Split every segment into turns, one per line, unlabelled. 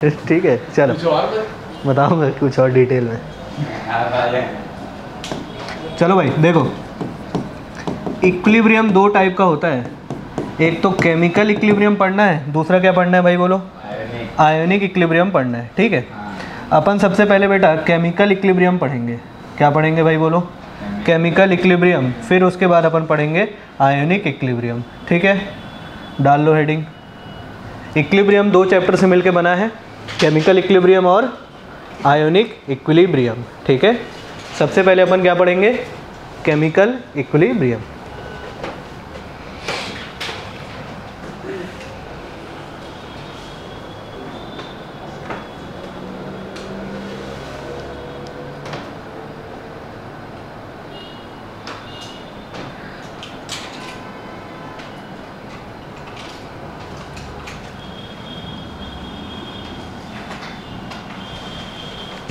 ठीक है चलो
कुछ और
बताऊंगा कुछ और डिटेल में। चलो भाई देखो, इक्विलिब्रियम दो टाइप का होता है। एक तो केमिकल इक्विलिब्रियम पढ़ना है, दूसरा क्या पढ़ना है भाई बोलो? आयोनिक इक्विलिब्रियम पढ़ना है। ठीक है, अपन सबसे पहले बेटा केमिकल इक्विलिब्रियम पढ़ेंगे। क्या पढ़ेंगे भाई बोलो? Chemical equilibrium. फिर उसके बाद अपन पढ़ेंगे आयोनिक इक्विलिब्रियम। ठीक है, डाल लो हेडिंग। इक्विलिब्रियम दो चैप्टर से मिलके बना है, केमिकल इक्विलिब्रियम और आयोनिक इक्विलिब्रियम। ठीक है, सबसे पहले अपन क्या पढ़ेंगे? Chemical equilibrium.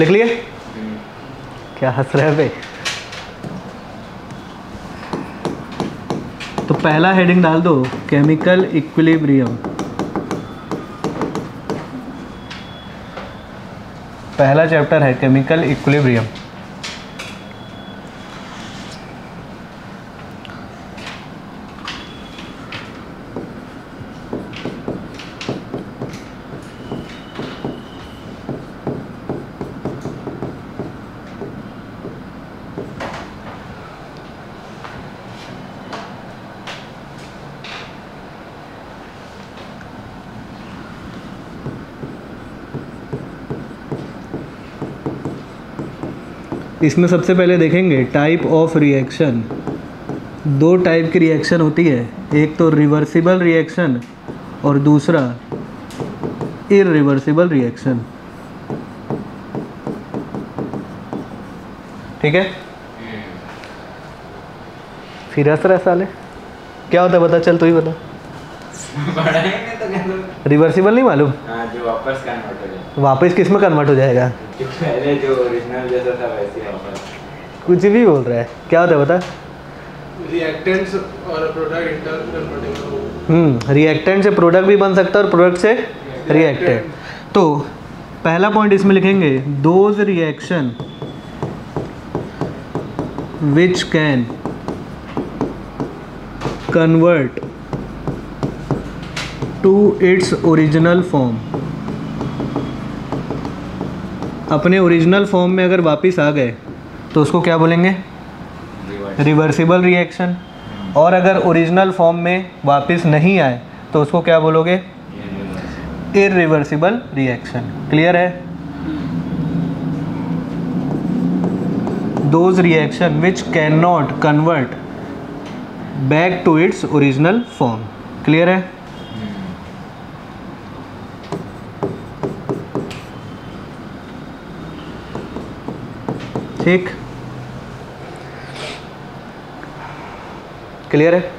लिख लिए? क्या हंस रहे हैं? तो पहला हेडिंग डाल दो केमिकल इक्विलिब्रियम। पहला चैप्टर है केमिकल इक्विलिब्रियम। इसमें सबसे पहले देखेंगे टाइप ऑफ रिएक्शन। दो टाइप की रिएक्शन होती है, एक तो रिवर्सिबल रिएक्शन और दूसरा इरिवर्सिबल रिएक्शन। ठीक है, फिर हंस रहा साले, क्या होता है बता? चल तू ही बता। रिवर्सिबल नहीं मालूम?
जो वापस कन्वर्ट हो जाए।
वापस किस में कन्वर्ट हो जाएगा?
जो पहले जो ओरिजिनल जैसा था वैसे वापस।
कुछ भी बोल रहा है, क्या होता है बता?
रिएक्टेंट्स और प्रोडक्ट इंटरकन्वर्टेबल।
रिएक्टेंट से प्रोडक्ट भी बन सकता है और प्रोडक्ट से रिएक्टेंट। तो पहला पॉइंट इसमें लिखेंगे, those reaction which can convert to its original form. अपने ओरिजिनल फॉर्म में अगर वापस आ गए तो उसको क्या बोलेंगे? Reversible reaction. और अगर ओरिजिनल फॉर्म में वापस नहीं आए तो उसको क्या बोलोगे? Irreversible reaction. क्लियर है? Those reaction which can not convert back to its original form. Clear है? ठीक, क्लियर है?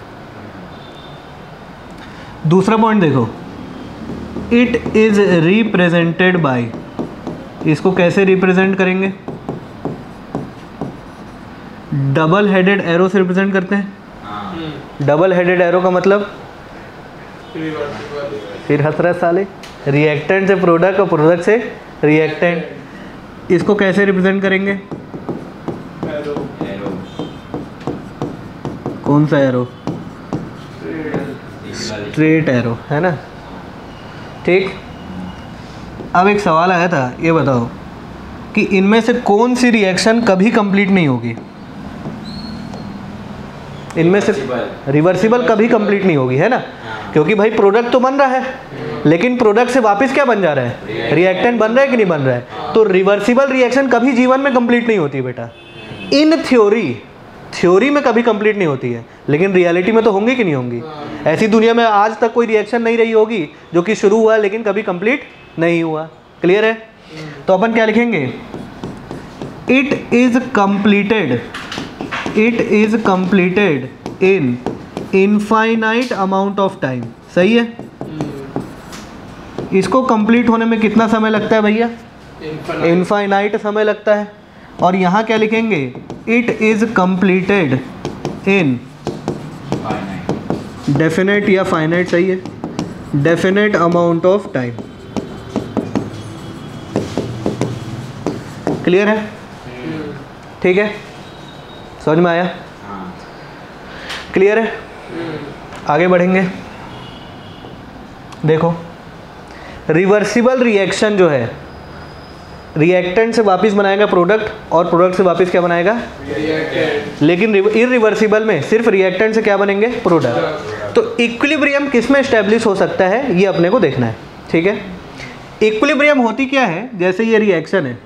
दूसरा पॉइंट देखो, इट इज रिप्रेजेंटेड बाय। इसको कैसे रिप्रेजेंट करेंगे? डबल हेडेड एरो से रिप्रेजेंट करते हैं। डबल हेडेड एरो का मतलब? फिर हंस रहा है साले, रिएक्टेंट से प्रोडक्ट और प्रोडक्ट से रिएक्टेंट। इसको कैसे रिप्रेजेंट करेंगे? कौन सा एरो? स्ट्रेट एरो, है ना? ठीक, अब एक सवाल आया था, ये बताओ कि इनमें से कौन सी रिएक्शन कभी कंप्लीट नहीं होगी? इनमें से रिवर्सिबल कभी कंप्लीट नहीं होगी, है ना? क्योंकि भाई प्रोडक्ट तो बन रहा है, लेकिन प्रोडक्ट से वापस क्या बन जा रहा है? रिएक्टेंट बन रहा है कि नहीं बन रहा है? तो रिवर्सिबल रिएक्शन कभी जीवन में कंप्लीट नहीं होती बेटा। इन थ्योरी में कभी कंप्लीट नहीं होती है, लेकिन रियलिटी में तो होंगी कि नहीं होंगी? ऐसी दुनिया में आज तक कोई रिएक्शन नहीं रही होगी जो कि शुरू हुआ लेकिन कभी कंप्लीट नहीं हुआ। क्लियर है? तो अपन क्या लिखेंगे? It is completed in infinite amount of time. सही है? इसको कंप्लीट होने में कितना समय लगता है भैया? इनफाइनाइट समय लगता है। और यहाँ क्या लिखेंगे? It is completed in definite या फाइनाइट, सही है, definite amount of time. Clear है? ठीक है, समझ में आया?
हाँ।
क्लियर है? आगे बढ़ेंगे। देखो रिवर्सिबल रिएक्शन जो है, रिएक्टेंट से वापस बनाएगा प्रोडक्ट और प्रोडक्ट से वापस क्या बनाएगा? लेकिन इररिवर्सिबल में सिर्फ रिएक्टेंट से क्या बनेंगे? प्रोडक्ट। तो इक्विलिब्रियम किस में एस्टेब्लिश हो सकता है ये अपने को देखना है। ठीक है, इक्विलिब्रियम होती क्या है? जैसे ये रिएक्शन है,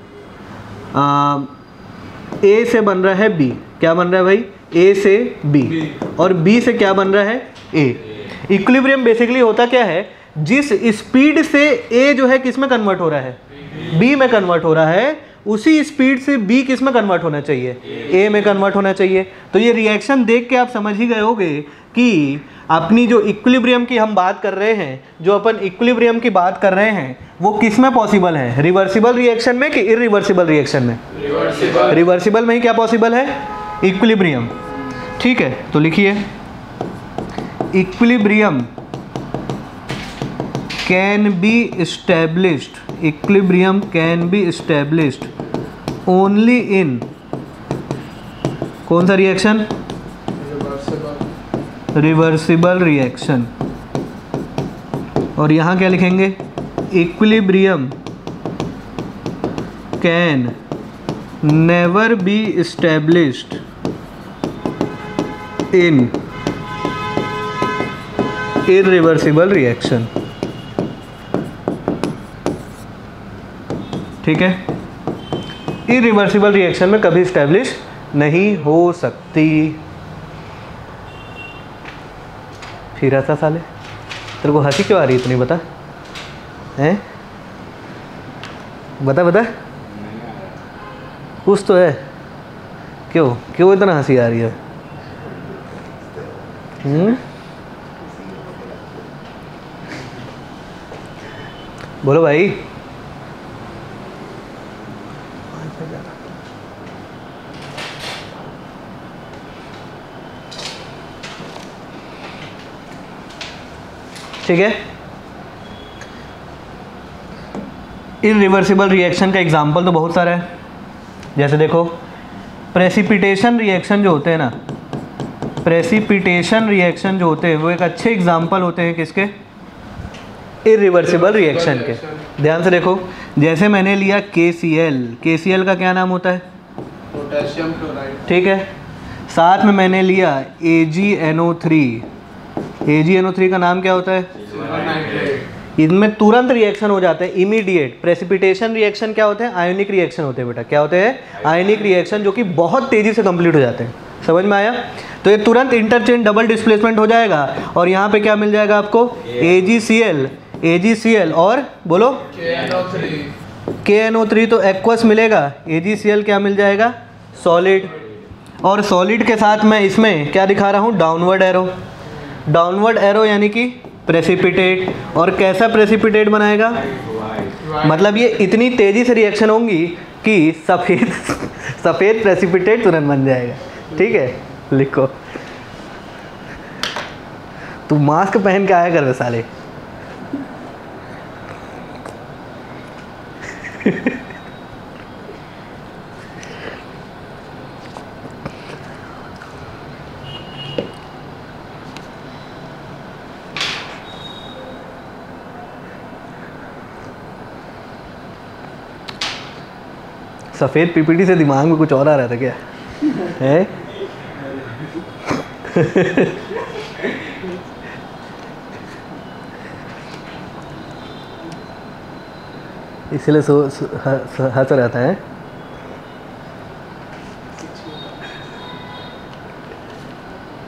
ए से बन रहा है बी, क्या बन रहा है भाई? ए से बी, और बी से क्या बन रहा है? ए। इक्विलिब्रियम बेसिकली होता क्या है? जिस स्पीड से ए जो है किस में कन्वर्ट हो रहा है? बी में कन्वर्ट हो रहा है, उसी स्पीड से बी किस में कन्वर्ट होना चाहिए? ए में कन्वर्ट होना चाहिए। तो ये रिएक्शन देख के आप समझ ही गए होंगे कि अपनी जो इक्विलिब्रियम की हम बात कर रहे हैं, जो अपन इक्विलिब्रियम की बात कर रहे हैं, वो किस में पॉसिबल है? रिवर्सिबल रिएक्शन में कि इररिवर्सिबल रिएक्शन में? रिवर्सिबल में ही क्या पॉसिबल है? इक्विलिब्रियम। ठीक है, तो लिखिए equilibrium can B established, equilibrium can B established only in कौन सा रिएक्शन? Reversible reaction. और यहाँ क्या लिखेंगे? Equilibrium can never be established in irreversible reaction. ठीक है, इररिवर्सिबल रिएक्शन में कभी एस्टैब्लिश नहीं हो सकती। फिर ऐसा साले तेरे को हंसी क्यों आ रही है इतनी? बता हैं, बता बता, कुछ तो है। क्यों क्यों इतना हंसी आ रही है? बोलो भाई। ठीक है, इररिवर्सिबल रिएक्शन का एग्जाम्पल तो बहुत सारा है। जैसे देखो प्रेसिपिटेशन रिएक्शन जो होते हैं ना, प्रेसिपिटेशन रिएक्शन जो होते हैं वो एक अच्छे एग्जाम्पल होते हैं किसके? इररिवर्सिबल रिएक्शन के। ध्यान से देखो, जैसे मैंने लिया KCl, KCl का क्या नाम होता है?
Potassium chloride.
ठीक है, साथ में मैंने लिया AgNO3, AgNO3 का नाम क्या होता है? इनमें तुरंत रिएक्शन हो जाते हैं, इमीडिएट। प्रेसिपिटेशन रिएक्शन क्या होते हैं? आयोनिक रिएक्शन होते हैं बेटा। क्या होते हैं? आयोनिक रिएक्शन, जो कि बहुत तेजी से कंप्लीट हो जाते हैं। समझ में आया? तो ये तुरंत इंटरचेंज डबल डिस्प्लेसमेंट हो जाएगा और यहाँ पे क्या मिल जाएगा आपको? AgCl और बोलो KNO3 तो एक्वस मिलेगा, AgCl क्या मिल जाएगा? सॉलिड। और सॉलिड के साथ मैं इसमें क्या दिखा रहा हूँ? Downward arrow. डाउनवर्ड एरो यानी कि प्रेसिपिटेट। और कैसा प्रेसिपिटेट बनाएगा? मतलब ये इतनी तेज़ी से रिएक्शन होंगी कि सफ़ेद प्रेसिपिटेट तुरंत बन जाएगा। ठीक है, लिखो। तू मास्क पहन के आया कर वे साले। सफ़ेद पीपीटी से दिमाग में कुछ और आ रहा था क्या? है इसलिए हंस रहता है।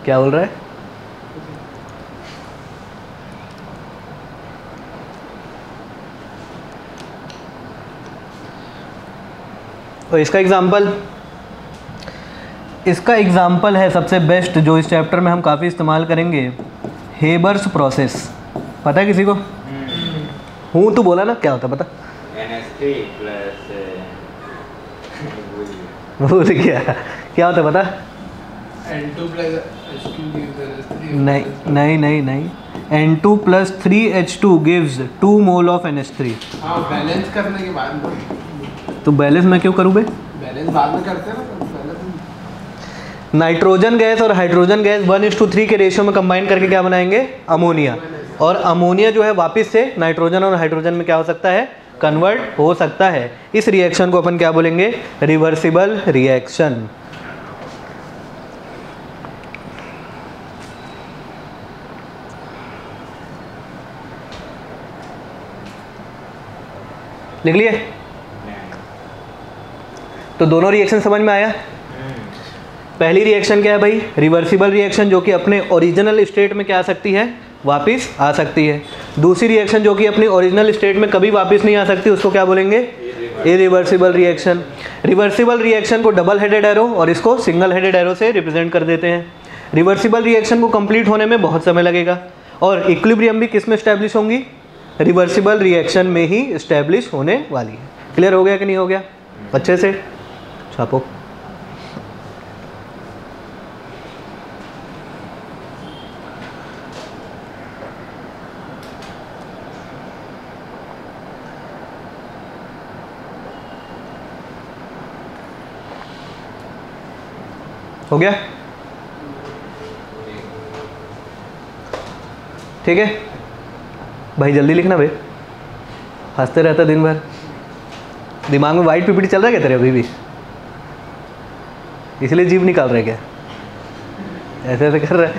क्या बोल रहा है? और इसका एग्जाम्पल है सबसे बेस्ट, जो इस चैप्टर में हम काफ़ी इस्तेमाल करेंगे, हेबर्स प्रोसेस। पता है किसी को? हूँ तो बोला ना, क्या होता है पता?
NH3 प्लस
भूल गया, क्या होता है पता?
N2 plus H2 gives NH3।
नहीं, N2 plus 3H2 gives 2 mole of NH3।
हाँ, बैलेंस करने के बाद
तो बैलेंस मैं क्यों करूँ बे?
बैलेंस बाद में करते हैं ना, पहले तुम
नाइट्रोजन गैस और हाइड्रोजन गैस 1:3 के रेशियो में कंबाइन करके क्या बनाएंगे? अमोनिया। और अमोनिया जो है वापस से नाइट्रोजन और हाइड्रोजन में क्या हो सकता है? कन्वर्ट हो सकता है। इस रिएक्शन को अपन क्या बोलेंगे? Reversible reaction. लिख लिए? तो दोनों रिएक्शन समझ में आया? पहली रिएक्शन क्या है भाई? रिवर्सिबल रिएक्शन, जो कि अपने ओरिजिनल स्टेट में क्या आ सकती है? वापस आ सकती है। दूसरी रिएक्शन जो कि अपनी ओरिजिनल स्टेट में कभी वापस नहीं आ सकती, उसको क्या बोलेंगे? Irreversible reaction. रिवर्सिबल रिएक्शन को डबल हेडेड एरो और इसको सिंगल हेडेड एरो से रिप्रेजेंट कर देते हैं। रिवर्सिबल रिएक्शन को कंप्लीट होने में बहुत समय लगेगा और इक्विलिब्रियम भी किस में स्टैब्लिश होंगी? रिवर्सिबल रिएक्शन में ही स्टैब्लिश होने वाली है। क्लियर हो गया कि नहीं हो गया? अच्छे से छापो। हो गया? ठीक है भाई, जल्दी लिखना भाई, हंसते रहता दिन भर। दिमाग में वाइट पीपीटी चल रहा है क्या तेरे अभी भी? इसलिए जीभ निकाल रहे क्या? ऐसे ऐसे कर रहा है।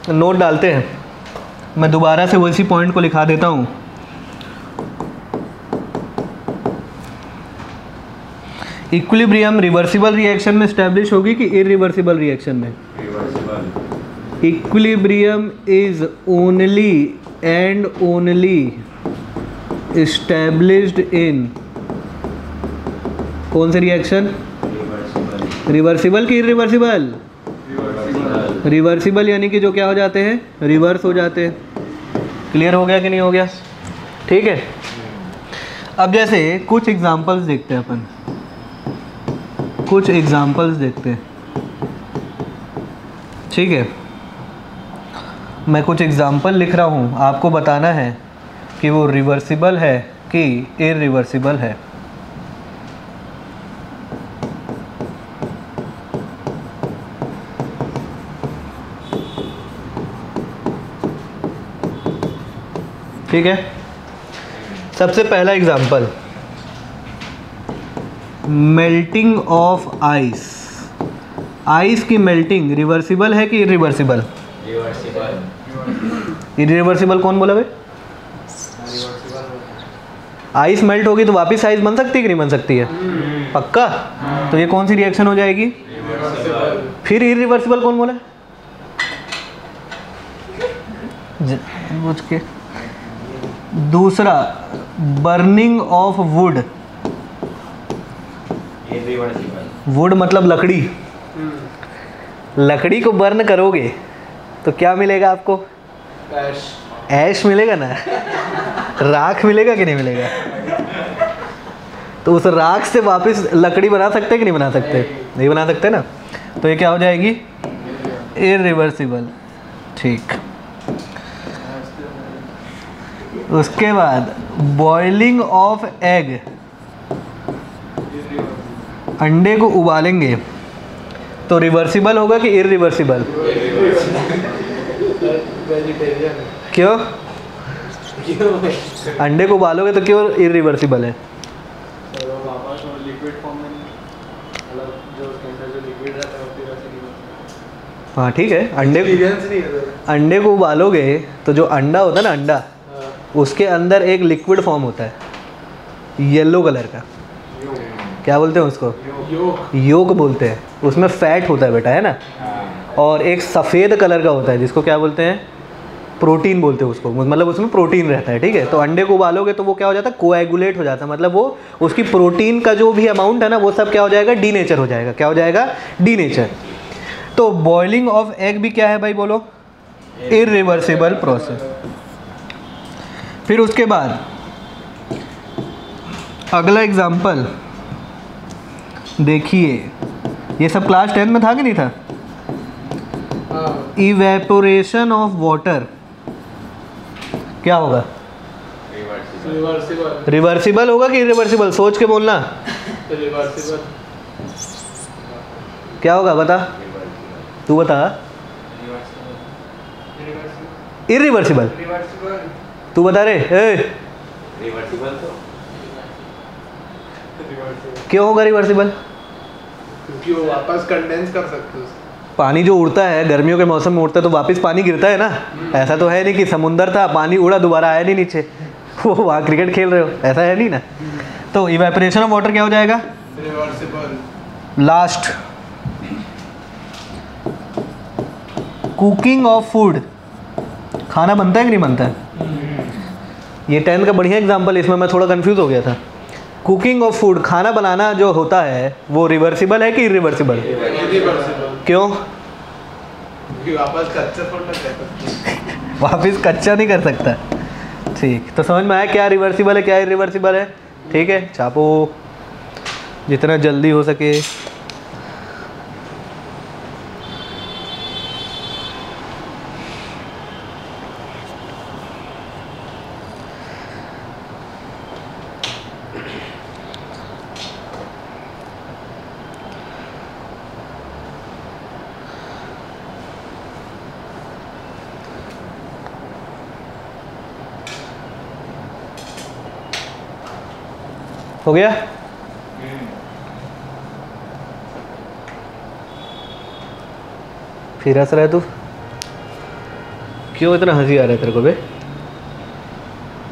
नोट डालते हैं। मैं दोबारा से वैसी पॉइंट को लिखा देता हूँ। इक्विलिब्रियम रिवर्सिबल रिएक्शन में स्टैब्लिश होगी कि इरिवर्सिबल रिएक्शन में? Reversible. Equilibrium is only and only established in कौन से रिएक्शन? रिवर्सिबल कि इरिवर्सिबल? रिवर्सिबल, यानी कि जो क्या हो जाते हैं? रिवर्स हो जाते हैं। क्लियर हो गया कि नहीं हो गया? ठीक है। अब जैसे कुछ एग्जांपल्स देखते हैं अपन, कुछ एग्जांपल्स देखते हैं। ठीक है, मैं कुछ एग्जांपल लिख रहा हूँ, आपको बताना है कि वो रिवर्सिबल है कि इरिवर्सिबल है। ठीक है, सबसे पहला example, melting of ice. Ice की मेल्टिंग रिवर्सिबल है कि इरिवर्सिबल? रिवर्सिबल। इरिवर्सिबल कौन बोला भाई? आइस मेल्ट होगी तो वापस आइस बन सकती है कि नहीं बन सकती है? पक्का? तो ये कौन सी रिएक्शन हो जाएगी? फिर इरिवर्सिबल कौन बोला? के दूसरा, बर्निंग ऑफ वुड। वुड मतलब लकड़ी। लकड़ी को बर्न करोगे तो क्या मिलेगा आपको? ऐश मिलेगा ना। राख मिलेगा कि नहीं मिलेगा? तो उस राख से वापस लकड़ी बना सकते हैं कि नहीं बना सकते? नहीं बना सकते ना। तो ये क्या हो जाएगी? इरिवर्सिबल। ठीक। उसके बाद बॉइलिंग ऑफ एग। अंडे को उबालेंगे तो रिवर्सिबल होगा कि इरिवर्सिबल? क्यों? अंडे को उबालोगे तो क्यों इरिवर्सिबल है? हाँ ठीक है, अंडे को उबालोगे तो जो अंडा होता है ना, अंडा, उसके अंदर एक लिक्विड फॉर्म होता है येलो कलर का। क्या बोलते हैं उसको? योक बोलते हैं। उसमें फैट होता है बेटा, है ना। और एक सफ़ेद कलर का होता है जिसको क्या बोलते हैं? प्रोटीन बोलते हैं उसको, मतलब उसमें प्रोटीन रहता है। ठीक है, तो अंडे को उबालोगे तो वो क्या हो जाता है? कोएगुलेट हो जाता है, मतलब वो उसकी प्रोटीन का जो भी अमाउंट है ना, वो सब क्या हो जाएगा? डीनेचर हो जाएगा। क्या हो जाएगा? डीनेचर। तो बॉइलिंग ऑफ एग भी क्या है भाई? बोलो, इरिवर्सिबल प्रोसेस। फिर उसके बाद अगला एग्जाम्पल देखिए, ये सब क्लास 10 में था कि नहीं था? इवेपोरेशन ऑफ वाटर क्या होगा?
रिवर्सिबल।
रिवर्सिबल होगा कि इरिवर्सिबल? सोच के बोलना।
रिवर्सिबल।
क्या होगा बता, तू बता। इरिवर्सिबल।
रिवर्सिबल।
तू बता रे।
रिवर्सिबल तो
क्यों होगा रिवर्सिबल?
क्योंकि वो वापस कंडेंस कर सकते हो।
पानी जो उड़ता है गर्मियों के मौसम में उड़ता है तो वापस पानी गिरता है ना। ऐसा तो है नहीं कि समुंदर था, पानी उड़ा, दोबारा आया नहीं नीचे। वो वहाँ क्रिकेट खेल रहे हो, ऐसा है नहीं ना। तो इवेपोरेशन ऑफ वाटर क्या हो जाएगा?
Reversible.
Last, cooking of food, खाना बनता है कि नहीं बनता है? ये 10 का बढ़िया एग्जाम्पल, इसमें मैं थोड़ा कंफ्यूज हो गया था। कुकिंग ऑफ फूड, खाना बनाना जो होता है वो रिवर्सिबल है कि इरिवर्सिबल?
रिवर्सिबल।
क्यों?
क्योंकि वापस कच्चा थोड़ा कर सकते हैं।
वापस कच्चा नहीं कर सकता। ठीक, तो समझ में आया क्या रिवर्सिबल है क्या इरिवर्सिबल है? ठीक है, छापो जितना जल्दी हो सके। हो गया? फिर हंस रहा है तू, क्यों इतना हंसी आ रहा है तेरे को बे?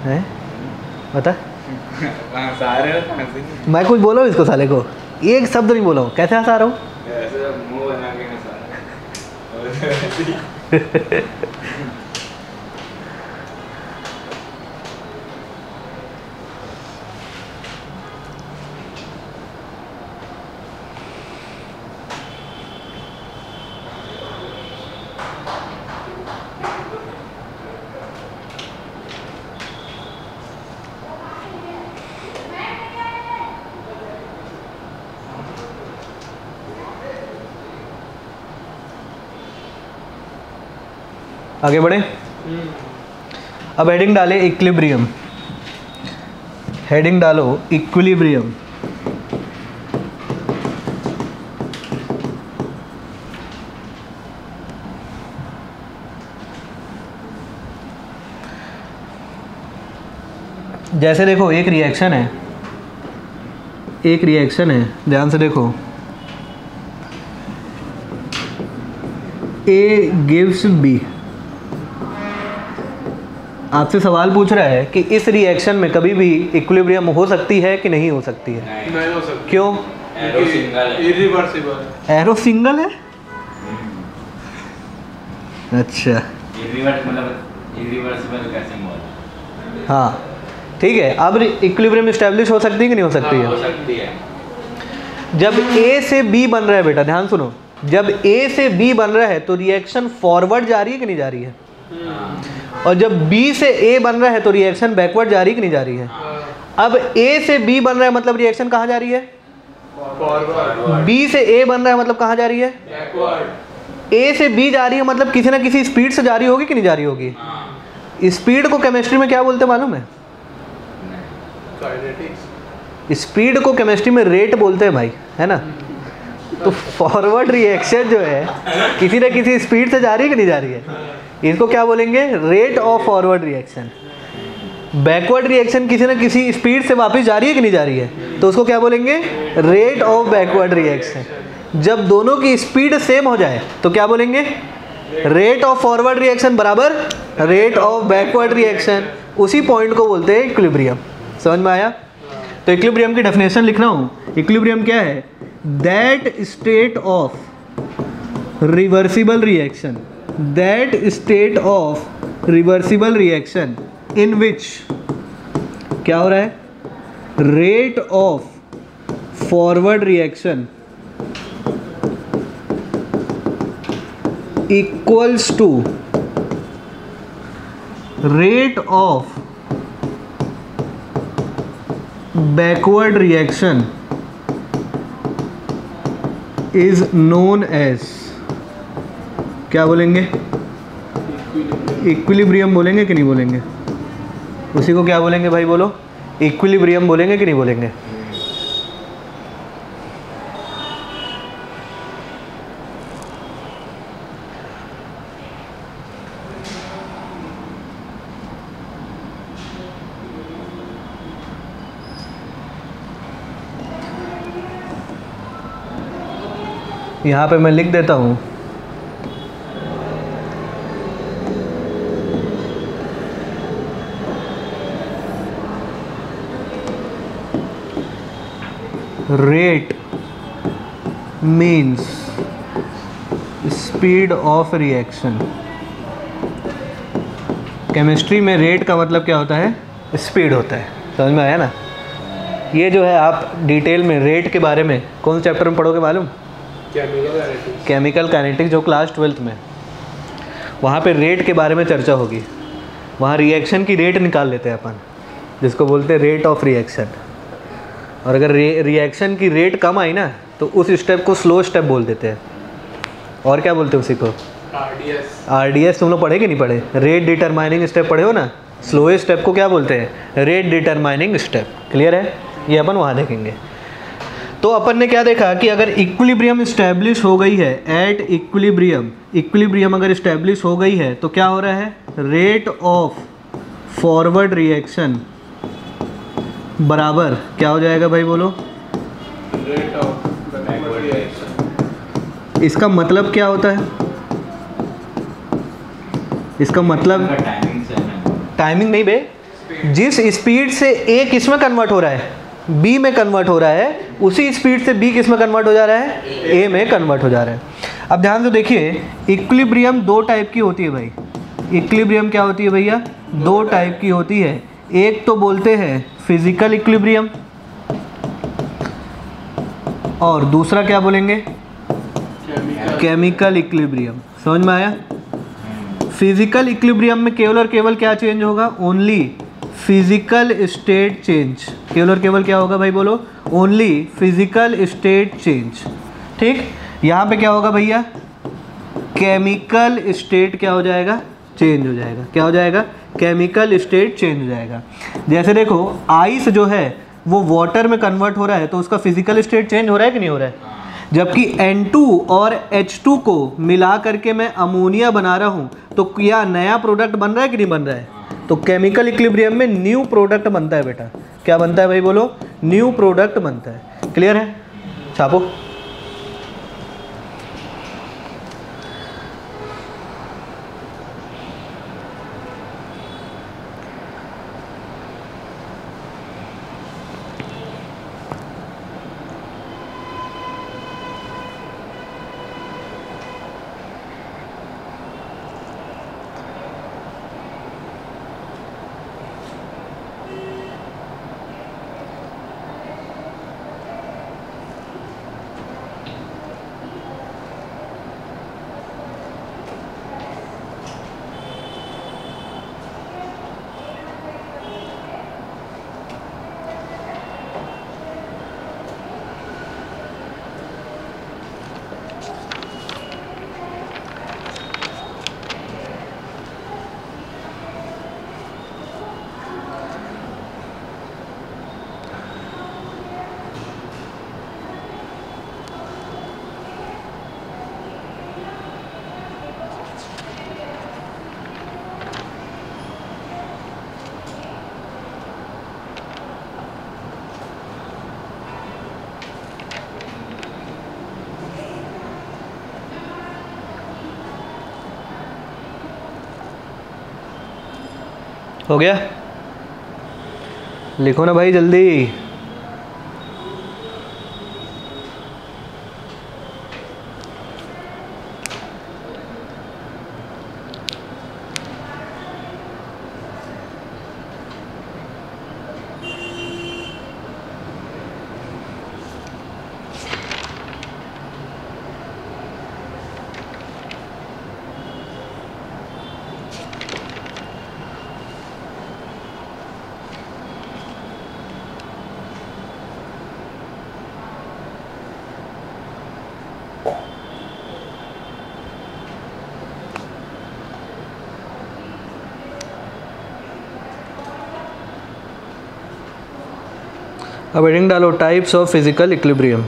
हैं बता।
सारे
मैं कुछ बोला हूँ इसको साले को? एक शब्द नहीं बोला हूँ, कैसे हंसा रहा हूँ?
ऐसे मुंह बना के हंसा।
आगे बढ़े। अब हेडिंग डाले इक्विलिब्रियम, हेडिंग डालो इक्विलिब्रियम। जैसे देखो एक रिएक्शन है, एक रिएक्शन है, ध्यान से देखो। A gives B, आपसे सवाल पूछ रहा है कि इस रिएक्शन में कभी भी इक्विलिब्रियम हो सकती है कि नहीं हो सकती है?
नहीं हो सकती।
क्यों?
एरो सिंगल है।
इरिवर्सिबल।
एरो सिंगल है? अच्छा
इरिवर्सिबल का सिंबल।
हाँ ठीक है। अब इक्विलिब्रियम स्टैब्लिश हो सकती है कि नहीं हो सकती है?
हो सकती है।
जब A से B बन रहा है, बेटा ध्यान सुनो, जब A से B बन रहा है तो रिएक्शन फॉरवर्ड जा रही है कि नहीं जा रही है? और जब B से A बन रहा है तो रिएक्शन बैकवर्ड जा रही है कि नहीं जा रही है? अब A से B बन रहा है मतलब रिएक्शन कहाँ जा रही है?
फॉरवर्ड।
B से A बन रहा है मतलब कहाँ जा रही है?
बैकवर्ड।
A से B जा रही है मतलब किसी ना किसी स्पीड से जा रही होगी कि नहीं जा रही होगी? स्पीड को केमिस्ट्री में क्या बोलते हैं मालूम है?
काइनेटिक्स।
स्पीड को केमिस्ट्री में रेट बोलते हैं भाई, है ना? तो फॉरवर्ड रिएक्शन जो है किसी ना किसी स्पीड से जा रही है कि नहीं जा रही है? इसको क्या बोलेंगे? Rate of forward reaction. Backward reaction किसी ना किसी स्पीड से वापस जा रही है कि नहीं जा रही है, तो उसको क्या बोलेंगे? Rate of backward reaction. जब दोनों की स्पीड सेम हो जाए तो क्या बोलेंगे? रेट ऑफ फॉरवर्ड रिएक्शन बराबर रेट ऑफ बैकवर्ड रिएक्शन। उसी पॉइंट को बोलते हैं इक्विलिब्रियम। समझ में आया? तो इक्विलिब्रियम की डेफिनेशन लिख रहा हूँ। इक्विलिब्रियम क्या है? That state of reversible reaction, that state of reversible reaction in which क्या हो रहा है? Rate of forward reaction equals to rate of backward reaction is known as, क्या बोलेंगे? इक्विलिब्रियम बोलेंगे कि नहीं बोलेंगे? उसी को क्या बोलेंगे भाई बोलो? इक्विलिब्रियम बोलेंगे कि नहीं बोलेंगे? यहाँ पे मैं लिख देता हूँ, rate means speed of reaction. Chemistry में रेट का मतलब क्या होता है? स्पीड होता है। समझ में आया ना? ये जो है आप डिटेल में रेट के बारे में कौन से चैप्टर में पढ़ोगे मालूम? केमिकल काइनेटिक्स, जो क्लास 12th में, वहाँ पे रेट के बारे में चर्चा होगी। वहाँ रिएक्शन की रेट निकाल लेते हैं अपन, जिसको बोलते हैं रेट ऑफ रिएक्शन। और अगर रिएक्शन की रेट कम आई ना तो उस स्टेप को स्लो स्टेप बोल देते हैं। और क्या बोलते हैं उसी को? RDS। तुम लोग पढ़े कि नहीं पढ़े? रेट डिटरमाइनिंग स्टेप पढ़े हो ना? स्लोएस्ट स्टेप को क्या बोलते हैं? Rate determining step. क्लियर है? ये अपन वहाँ देखेंगे। तो अपन ने क्या देखा कि अगर इक्विलिब्रियम इस्टेब्लिश हो गई है, एट इक्विलिब्रियम अगर इस्टेब्लिश हो गई है तो क्या हो रहा है? रेट ऑफ फॉरवर्ड रिएक्शन बराबर क्या हो जाएगा भाई बोलो?
Rate of backward reaction.
इसका मतलब क्या होता है? इसका मतलब टाइमिंग नहीं बे, जिस स्पीड से A किस में कन्वर्ट हो रहा है? B में कन्वर्ट हो रहा है, उसी स्पीड से B किस में कन्वर्ट हो जा रहा है? A में कन्वर्ट हो जा रहा है। अब ध्यान से देखिए, इक्विलिब्रियम दो टाइप की होती है भाई। इक्विलिब्रियम क्या होती है भैया? दो टाइप की होती है। एक तो बोलते हैं फिजिकल इक्विलिब्रियम, और दूसरा क्या बोलेंगे? Chemical equilibrium. समझ में आया? फिजिकल इक्विलिब्रियम में केवल और केवल क्या चेंज होगा? Only physical state change. केवल और केवल क्या होगा भाई बोलो? Only physical state change. ठीक, यहाँ पे क्या होगा भैया? केमिकल स्टेट क्या हो जाएगा? चेंज हो जाएगा। क्या हो जाएगा? केमिकल स्टेट चेंज हो जाएगा। जैसे देखो, आइस जो है वो वाटर में कन्वर्ट हो रहा है तो उसका फिजिकल स्टेट चेंज हो रहा है कि नहीं हो रहा है? जबकि N2 और H2 को मिला करके मैं अमोनिया बना रहा हूँ तो क्या नया प्रोडक्ट बन रहा है कि नहीं बन रहा है? तो केमिकल इक्विलिब्रियम में न्यू प्रोडक्ट बनता है बेटा। क्या बनता है भाई बोलो? न्यू प्रोडक्ट बनता है। क्लियर है? छापो। हो गया? लिखो ना भाई जल्दी। अब हेडिंग डालो टाइप्स ऑफ फिजिकल इक्विलिब्रियम।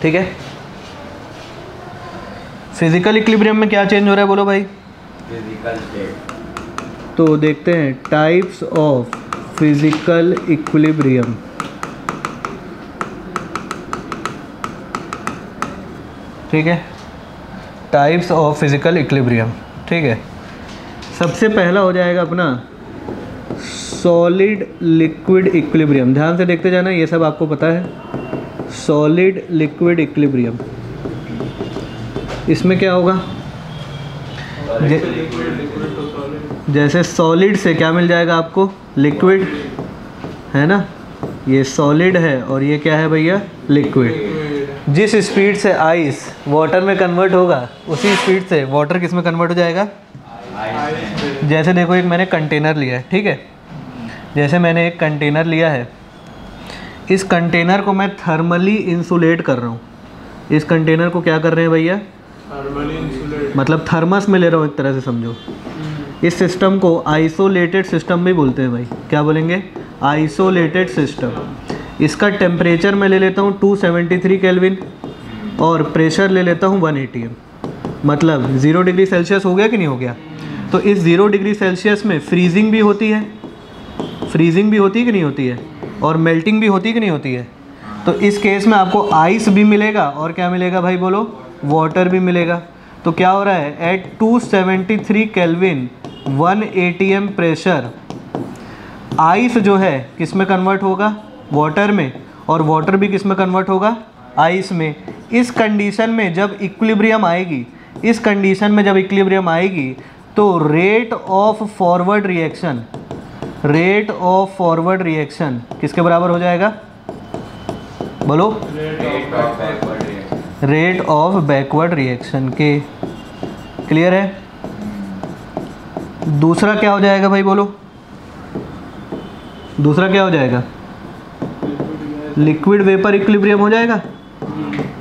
ठीक है, फिजिकल इक्विलिब्रियम में क्या चेंज हो रहा है बोलो भाई?
Physical state.
तो देखते हैं टाइप्स ऑफ फिजिकल इक्विलिब्रियम। ठीक है, टाइप्स ऑफ फिजिकल इक्विलिब्रियम। ठीक है, सबसे पहला हो जाएगा अपना सॉलिड लिक्विड इक्विलिब्रियम। ध्यान से देखते जाना, ये सब आपको पता है। सॉलिड लिक्विड इक्विलिब्रियम, इसमें क्या होगा? जैसे सॉलिड से क्या मिल जाएगा आपको? लिक्विड, है ना? ये सॉलिड है और ये क्या है भैया? लिक्विड। जिस स्पीड से आइस वाटर में कन्वर्ट होगा उसी स्पीड से वाटर किस में कन्वर्ट हो जाएगा? जैसे देखो, एक मैंने कंटेनर लिया है, ठीक है? जैसे मैंने एक कंटेनर लिया है, इस कंटेनर को मैं थर्मली इंसुलेट कर रहा हूँ। इस कंटेनर को क्या कर रहे हैं भैया?
थर्मली इंसुलेट,
मतलब थर्मस में ले रहा हूँ एक तरह से, समझो। इस सिस्टम को आइसोलेटेड सिस्टम भी बोलते हैं भाई। क्या बोलेंगे? Isolated system. इसका टेम्परेचर मैं ले लेता हूँ 273 केल्विन और प्रेशर ले लेता हूँ 1 atm। मतलब 0 डिग्री सेल्सियस हो गया कि नहीं हो गया? तो इस 0 डिग्री सेल्सियस में फ्रीजिंग भी होती है, फ्रीजिंग भी होती है कि नहीं होती है, और मेल्टिंग भी होती है कि नहीं होती है। तो इस केस में आपको आइस भी मिलेगा और क्या मिलेगा भाई बोलो? वाटर भी मिलेगा। तो क्या हो रहा है? At 273 kelvin 1 atm pressure ice जो है किस में कन्वर्ट होगा? वाटर में। और वाटर भी किस में कन्वर्ट होगा? आइस में। इस कंडीशन में जब इक्विलिब्रियम आएगी, इस कंडीशन में जब इक्विलिब्रियम आएगी तो rate of forward reaction, rate of forward reaction किसके बराबर हो जाएगा? बोलो। रेट ऑफ बैकवर्ड रिएक्शन के। क्लियर है? दूसरा क्या हो जाएगा भाई बोलो? दूसरा क्या हो जाएगा? लिक्विड वेपर इक्विलिब्रियम हो जाएगा।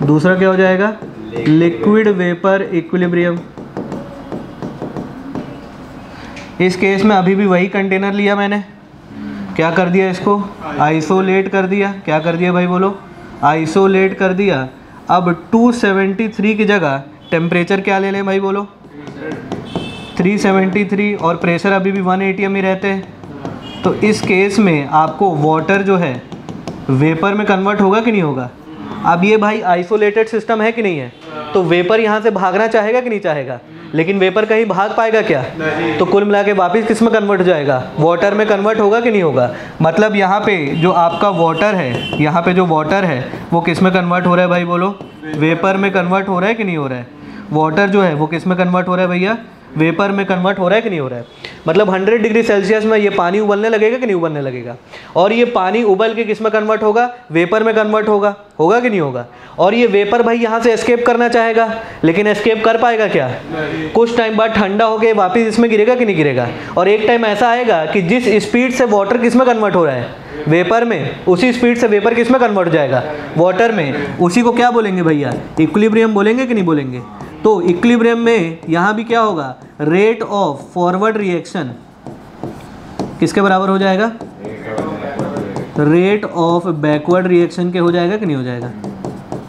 दूसरा क्या हो जाएगा? Liquid vapour equilibrium. इस केस में अभी भी वही कंटेनर लिया मैंने, क्या कर दिया? इसको आइसोलेट कर दिया। क्या कर दिया भाई बोलो? आइसोलेट कर दिया। अब 273 की जगह टेम्परेचर क्या ले लें भाई बोलो? 373 और प्रेशर अभी भी 1 atm ही रहते हैं। तो इस केस में आपको वाटर जो है वेपर में कन्वर्ट होगा कि नहीं होगा? अब ये भाई आइसोलेटेड सिस्टम है कि नहीं है? तो वेपर यहाँ से भागना चाहेगा कि नहीं चाहेगा? लेकिन वेपर कहीं भाग पाएगा क्या? तो कुल मिला के वापिस किस में कन्वर्ट हो जाएगा? वाटर में कन्वर्ट होगा कि नहीं होगा? मतलब यहाँ पे जो आपका वाटर है, यहाँ पे जो वाटर है वो किस में कन्वर्ट हो रहा है भाई बोलो? वेपर में कन्वर्ट हो रहा है कि नहीं हो रहा है? वाटर जो है वो किस में कन्वर्ट हो रहा है भैया? वेपर में कन्वर्ट हो रहा है कि नहीं हो रहा है? मतलब 100 डिग्री सेल्सियस में ये पानी उबलने लगेगा कि नहीं उबलने लगेगा? और ये पानी उबल के किस में कन्वर्ट होगा? वेपर में कन्वर्ट होगा। होगा कि नहीं होगा? और ये वेपर भाई यहाँ से एस्केप करना चाहेगा, लेकिन एस्केप कर पाएगा क्या? कुछ टाइम बाद ठंडा होकर वापस इसमें गिरेगा कि नहीं गिरेगा? और एक टाइम ऐसा आएगा कि जिस स्पीड से वाटर किस में कन्वर्ट हो रहा है? वेपर में, उसी स्पीड से वेपर किस में कन्वर्ट हो जाएगा? वाटर में। उसी को क्या बोलेंगे भैया? इक्विलिब्रियम बोलेंगे कि नहीं बोलेंगे? तो इक्विलिब्रियम में यहाँ भी क्या होगा? रेट ऑफ फॉरवर्ड रिएक्शन किसके बराबर हो जाएगा? रेट ऑफ बैकवर्ड रिएक्शन के हो जाएगा कि नहीं हो जाएगा?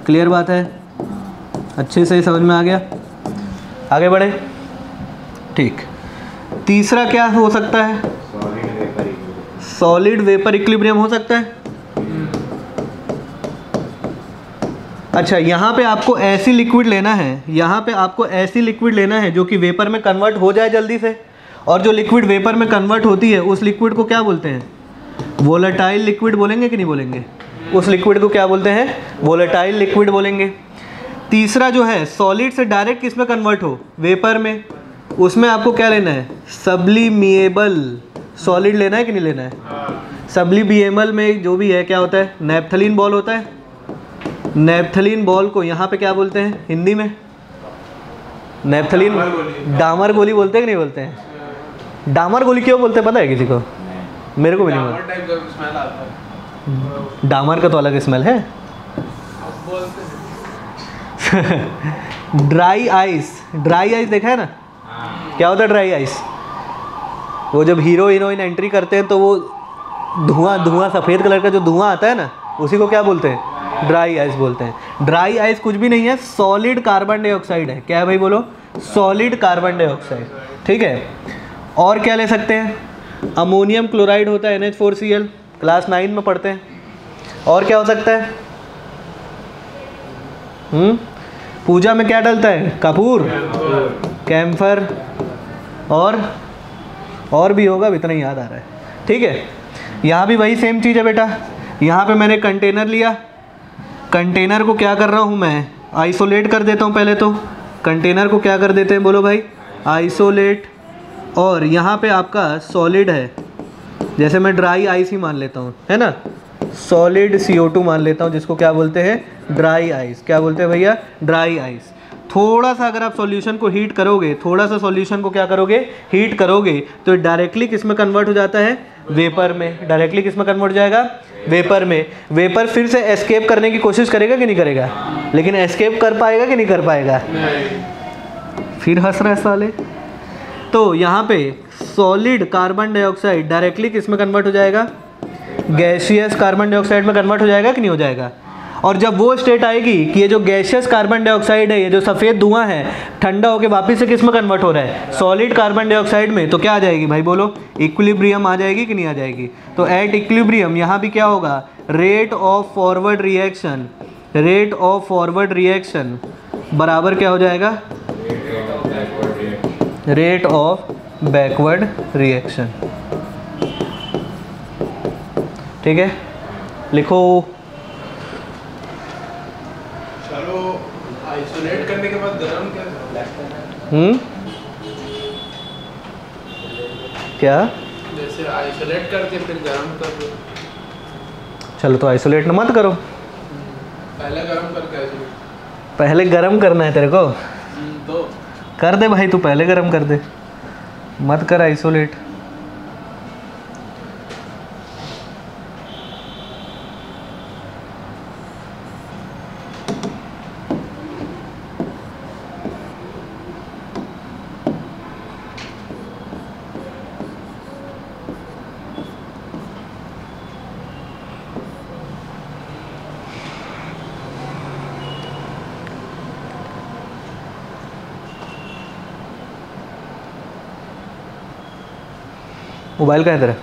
क्लियर बात है? अच्छे से समझ में आ गया? आगे बढ़े। ठीक, तीसरा क्या हो सकता है? सॉलिड वेपर इक्विलिब्रियम हो सकता है। अच्छा, यहाँ पे आपको ऐसी लिक्विड लेना है, यहाँ पे आपको ऐसी लिक्विड लेना है जो कि वेपर में कन्वर्ट हो जाए जल्दी से। और जो लिक्विड वेपर में कन्वर्ट होती है उस लिक्विड को क्या बोलते हैं? वोलेटाइल लिक्विड बोलेंगे कि नहीं बोलेंगे? उस लिक्विड को क्या बोलते हैं? वोलेटाइल लिक्विड बोलेंगे। तीसरा जो है सॉलिड से डायरेक्ट किस में कन्वर्ट हो? वेपर में। उसमें आपको क्या लेना है? सब्लिमिएबल सॉलिड लेना है कि नहीं लेना है? सब्लिमिएबल में जो भी है क्या होता है? नैप्थलीन बॉल होता है। नैप्थलीन बॉल को यहाँ पे क्या बोलते हैं हिंदी में? नैप्थलीन, डामर गोली बोलते हैं कि नहीं बोलते हैं? डामर गोली क्यों बोलते हैं पता है किसी को?
नहीं।
मेरे को भी नहीं
डामर टाइप का स्मेल आता है।
पता। डामर का तो अलग स्मेल है।
अब बोलते हैं
ड्राई आइस, ड्राई आइस देखा है ना?
हाँ।
क्या होता है ड्राई आइस? वो जब हीरो हीरोइन एंट्री करते हैं तो वो धुआं धुआं सफ़ेद कलर का जो धुआं आता है ना, उसी को क्या बोलते हैं? ड्राई आइस बोलते हैं। ड्राई आइस कुछ भी नहीं है, सॉलिड कार्बन डाइऑक्साइड है। क्या है भाई बोलो? Solid carbon dioxide. ठीक है। और क्या ले सकते हैं? अमोनियम क्लोराइड होता है NH4Cl, क्लास 9 में पढ़ते हैं। और क्या हो सकता है? पूजा में क्या डलता है? कपूर, कैम्फर, और भी होगा, इतना ही याद आ रहा है। ठीक है। यहाँ भी वही सेम चीज़ है बेटा। यहाँ पे मैंने कंटेनर लिया, कंटेनर को क्या कर रहा हूँ मैं? आइसोलेट कर देता हूँ। पहले तो कंटेनर को क्या कर देते हैं बोलो भाई? आइसोलेट। और यहाँ पे आपका सॉलिड है, जैसे मैं ड्राई आइस ही मान लेता हूँ, है ना? सॉलिड CO2 मान लेता हूँ, जिसको क्या बोलते हैं? Dry ice. क्या बोलते हैं भैया? Dry ice. थोड़ा सा अगर आप सॉल्यूशन को हीट करोगे, थोड़ा सा सॉल्यूशन को क्या करोगे? हीट करोगे, तो डायरेक्टली किस में कन्वर्ट हो जाता है? वेपर में। डायरेक्टली किस में कन्वर्ट हो जाएगा? वेपर में। वेपर फिर से एस्केप करने की कोशिश करेगा कि नहीं करेगा? लेकिन एस्केप कर पाएगा कि नहीं कर पाएगा? फिर हंस रहे साले। तो यहाँ पे सॉलिड कार्बन डाइऑक्साइड डायरेक्टली किस में कन्वर्ट हो जाएगा? गैसियस कार्बन डाइऑक्साइड में कन्वर्ट हो जाएगा कि नहीं हो जाएगा? और जब वो स्टेट आएगी कि ये जो गैसियस कार्बन डाइऑक्साइड है, ये जो सफ़ेद धुआं है, ठंडा होकर वापस से किस में कन्वर्ट हो रहा है? सॉलिड कार्बन डाइऑक्साइड में। तो क्या आ जाएगी भाई बोलो? इक्विलिब्रियम आ जाएगी कि नहीं आ जाएगी? तो एट इक्विलिब्रियम यहाँ भी क्या होगा? Rate of forward reaction, rate of forward reaction बराबर क्या हो जाएगा? Rate of backward reaction. ठीक है, लिखो।
चलो, आइसोलेट करने के बाद गरम क्या?
क्या?
जैसे आइसोलेट करके फिर गरम कर दो।
चलो तो आइसोलेट मत करो,
पहले गरम करके आइसोलेट।
पहले गरम करना है तेरे को।
तो
कर दे भाई, तू पहले गरम कर दे, मत कर आइसोलेट। मोबाइल का है तेरा?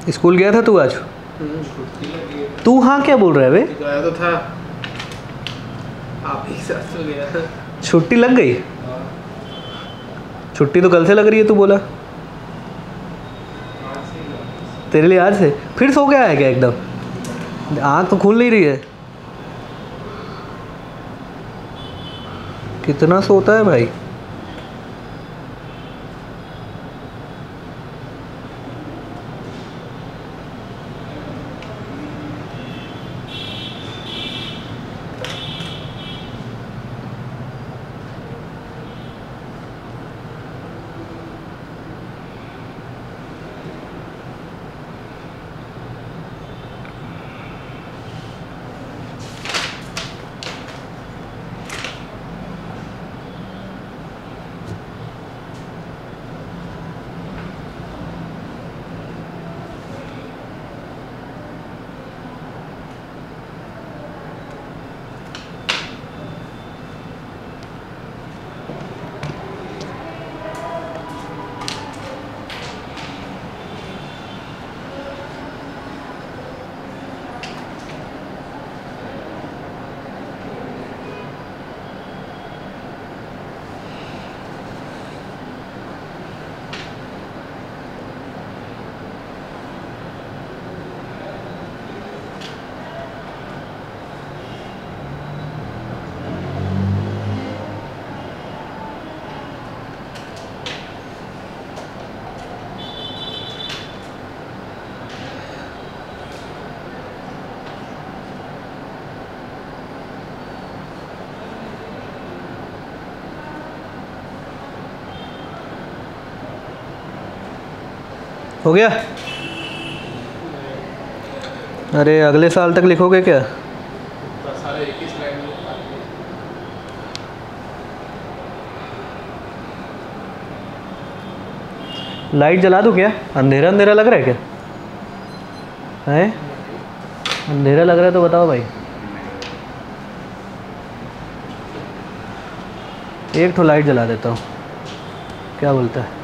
स्कूल गया था तू आज?
छुट्टी लगी है।
तू हाँ क्या बोल रहा है बे?
गया तो था, आप ही साथ तो गया था।
छुट्टी लग गई? छुट्टी तो कल से लग रही है, तू बोला। तेरे लिए आज से? फिर सो गया है क्या एकदम? आँख तो खुल नहीं रही है। कितना सोता है भाई? हो गया? अरे अगले साल तक लिखोगे क्या?
सारा एक ही स्लाइड में
लाइट जला दूँ क्या? अंधेरा अंधेरा लग रहा है क्या? है अंधेरा लग रहा है तो बताओ भाई। एक तो लाइट जला देता हूँ, क्या बोलता है?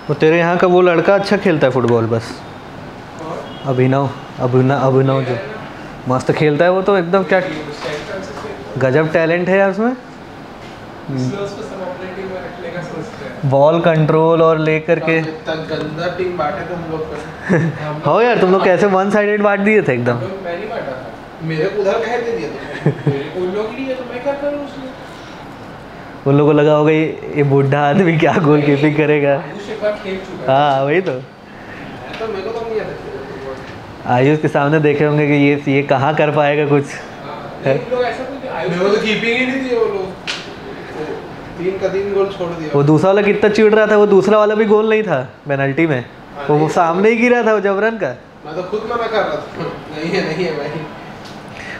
वो तेरे यहाँ का वो लड़का अच्छा खेलता है फुटबॉल बस। अभिनव अभिनव जो मस्त खेलता है वो तो एकदम क्या गजब टैलेंट है यार उसमें। बॉल कंट्रोल और लेकर के
गंदा टीम बांटे थे हम लोग का।
हो यार तुम लोग कैसे वन साइडेड बांट दिए थे एकदम।
मैं नहीं बांटा था, मेरे को उधर कह दे दिया तुमने। उन लोग लिए तो मैं क्या करूं उसमें?
उन लोगों को लगा होगा ये बूढ़ा आदमी क्या गोल कीपिंग करेगा।
आयुष एक बार खेल चुका है।
हाँ वही तो
तो मेरे को तो नहीं आता।
आयुष के सामने देखे होंगे कि ये कहाँ कर पाएगा कुछ।
नहीं, लोग ऐसा कुछ आयुष को तो कीपिंग ही नहीं दी वो लोग। 3 का 3 गोल छोड़ दिया।
वो दूसरा वाला कितना चिढ़ रहा था, वो दूसरा वाला भी गोल नहीं था पेनल्टी में, वो सामने ही गिरा था वो जबरन का।
मैं तो खुद मना कर रहा था नहीं है भाई।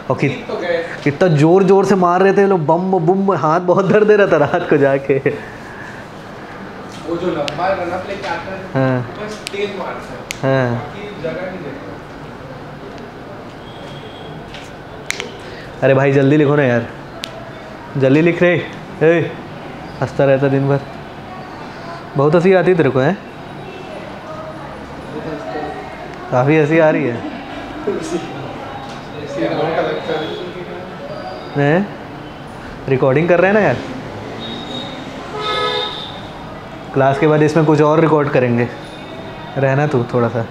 और
तो गए
कितना जोर जोर से मार रहे थे लोग, बम बुम, हाथ बहुत दर्द दे रहा था रात को जाके।
वो जो लंबा रन अप लेके आता है
हाँ
बस तेज मारता है,
हाँ।
बाकी जगह नहीं देता।
अरे भाई जल्दी लिखो ना यार, जल्दी लिख रहे। ए हंसता रहता दिन भर, बहुत हंसी आती तेरे को है? काफ़ी हंसी आ रही है। हैं रिकॉर्डिंग कर रहे हैं ना यार, क्लास के बाद इसमें कुछ और रिकॉर्ड करेंगे, रहना तू थोड़ा सा,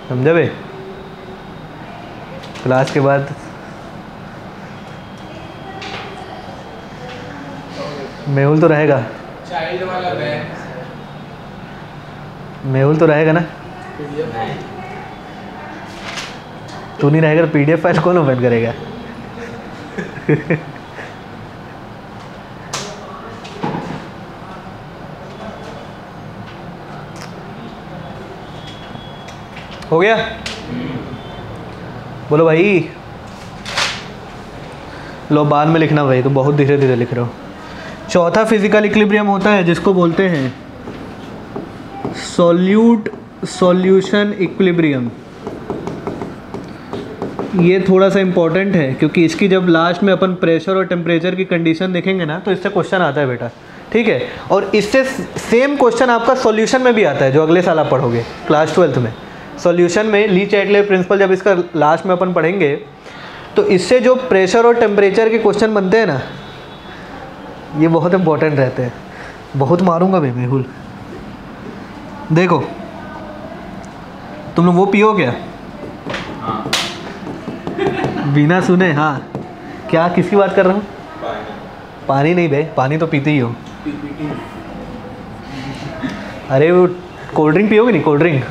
समझा बे? क्लास के बाद मेहुल तो रहेगा,
चाइल्ड वाला बैंक
मेहुल तो रहेगा ना? तू नहीं रहेगा तो पीडीएफ फाइल कौन ओपन करेगा? हो गया? बोलो भाई। लो बाद में लिखना भाई, तो बहुत धीरे धीरे लिख रहे हो। चौथा फिजिकल इक्विलिब्रियम होता है जिसको बोलते हैं सॉल्यूशन इक्विलिब्रियम। ये थोड़ा सा इम्पोर्टेंट है क्योंकि इसकी जब लास्ट में अपन प्रेशर और टेम्परेचर की कंडीशन देखेंगे ना तो इससे क्वेश्चन आता है बेटा, ठीक है? और इससे सेम क्वेश्चन आपका सॉल्यूशन में भी आता है जो अगले साल आप पढ़ोगे क्लास 12th में। सॉल्यूशन में ली चैटले प्रिंसिपल जब इसका लास्ट में अपन पढ़ेंगे तो इससे जो प्रेशर और टेम्परेचर के क्वेश्चन बनते हैं ना, ये बहुत इंपॉर्टेंट रहते हैं। बहुत मारूंगा भाई मेहुल। देखो तुम लोग वो पियो क्या? बिना सुने? हाँ क्या, किसकी बात कर रहा हूँ? पानी नहीं बे, पानी तो पीते ही हो। अरे वो कोल्ड ड्रिंक पियोगे नहीं? कोल्ड ड्रिंक,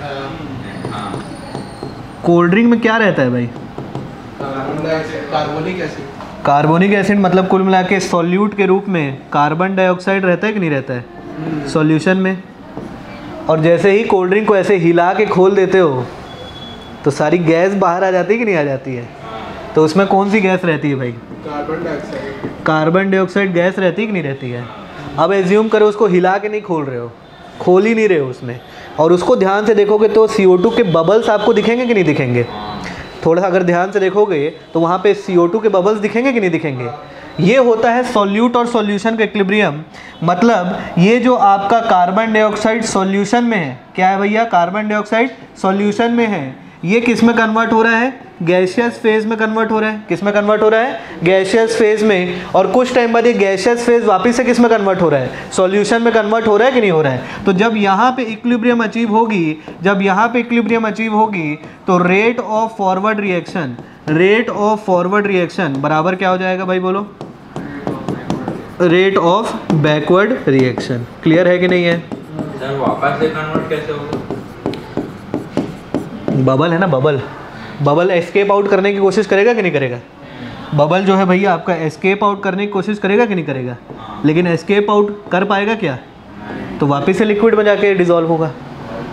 कोल्ड ड्रिंक में क्या रहता है भाई?
Carbonic acid.
कार्बोनिक एसिड मतलब कुल मिला के सॉल्यूट के रूप में कार्बन डाइऑक्साइड रहता है कि नहीं रहता है सॉल्यूशन में? और जैसे ही कोल्ड ड्रिंक को ऐसे हिला के खोल देते हो तो सारी गैस बाहर आ जाती है कि नहीं आ जाती है? तो उसमें कौन सी गैस रहती है भाई?
Carbon dioxide.
Carbon dioxide gas रहती है कि नहीं रहती है? अब एज्यूम करो उसको हिला के नहीं खोल रहे हो, खोल ही नहीं रहे हो उसमें, और उसको ध्यान से देखोगे तो CO2 के बबल्स आपको दिखेंगे कि नहीं दिखेंगे? थोड़ा सा अगर ध्यान से देखोगे तो वहाँ पे CO2 के बबल्स दिखेंगे कि नहीं दिखेंगे? ये होता है सॉल्यूट और सॉल्यूशन का इक्विलिब्रियम। मतलब ये जो आपका कार्बन डाइऑक्साइड सॉल्यूशन में है, क्या है भैया? कार्बन डाइऑक्साइड सॉल्यूशन में है, ये किस में कन्वर्ट हो रहा है? गैसियस फेज में कन्वर्ट हो रहा है। किस में कन्वर्ट हो रहा है? गैसियस फेज में। और कुछ टाइम बाद ये गैसियस फेज वापस से किस में कन्वर्ट हो रहा है? सॉल्यूशन में कन्वर्ट हो रहा है कि नहीं हो रहा है? तो जब यहाँ पे इक्विलिब्रियम अचीव होगी, जब यहाँ पे इक्विलिब्रियम अचीव होगी तो rate of forward reaction, rate of forward reaction बराबर क्या हो जाएगा भाई? बोलो। Rate of backward reaction. Clear है कि नहीं है?
सर वापस से कन्वर्ट कैसे होगा?
बबल है ना, बबल, बबल एस्केप आउट करने की कोशिश करेगा कि नहीं करेगा? बबल जो है भैया आपका एस्केप आउट करने की कोशिश करेगा कि नहीं करेगा? लेकिन एस्केप आउट कर पाएगा क्या? तो वापस से लिक्विड में जाके डिज़ोल्व होगा,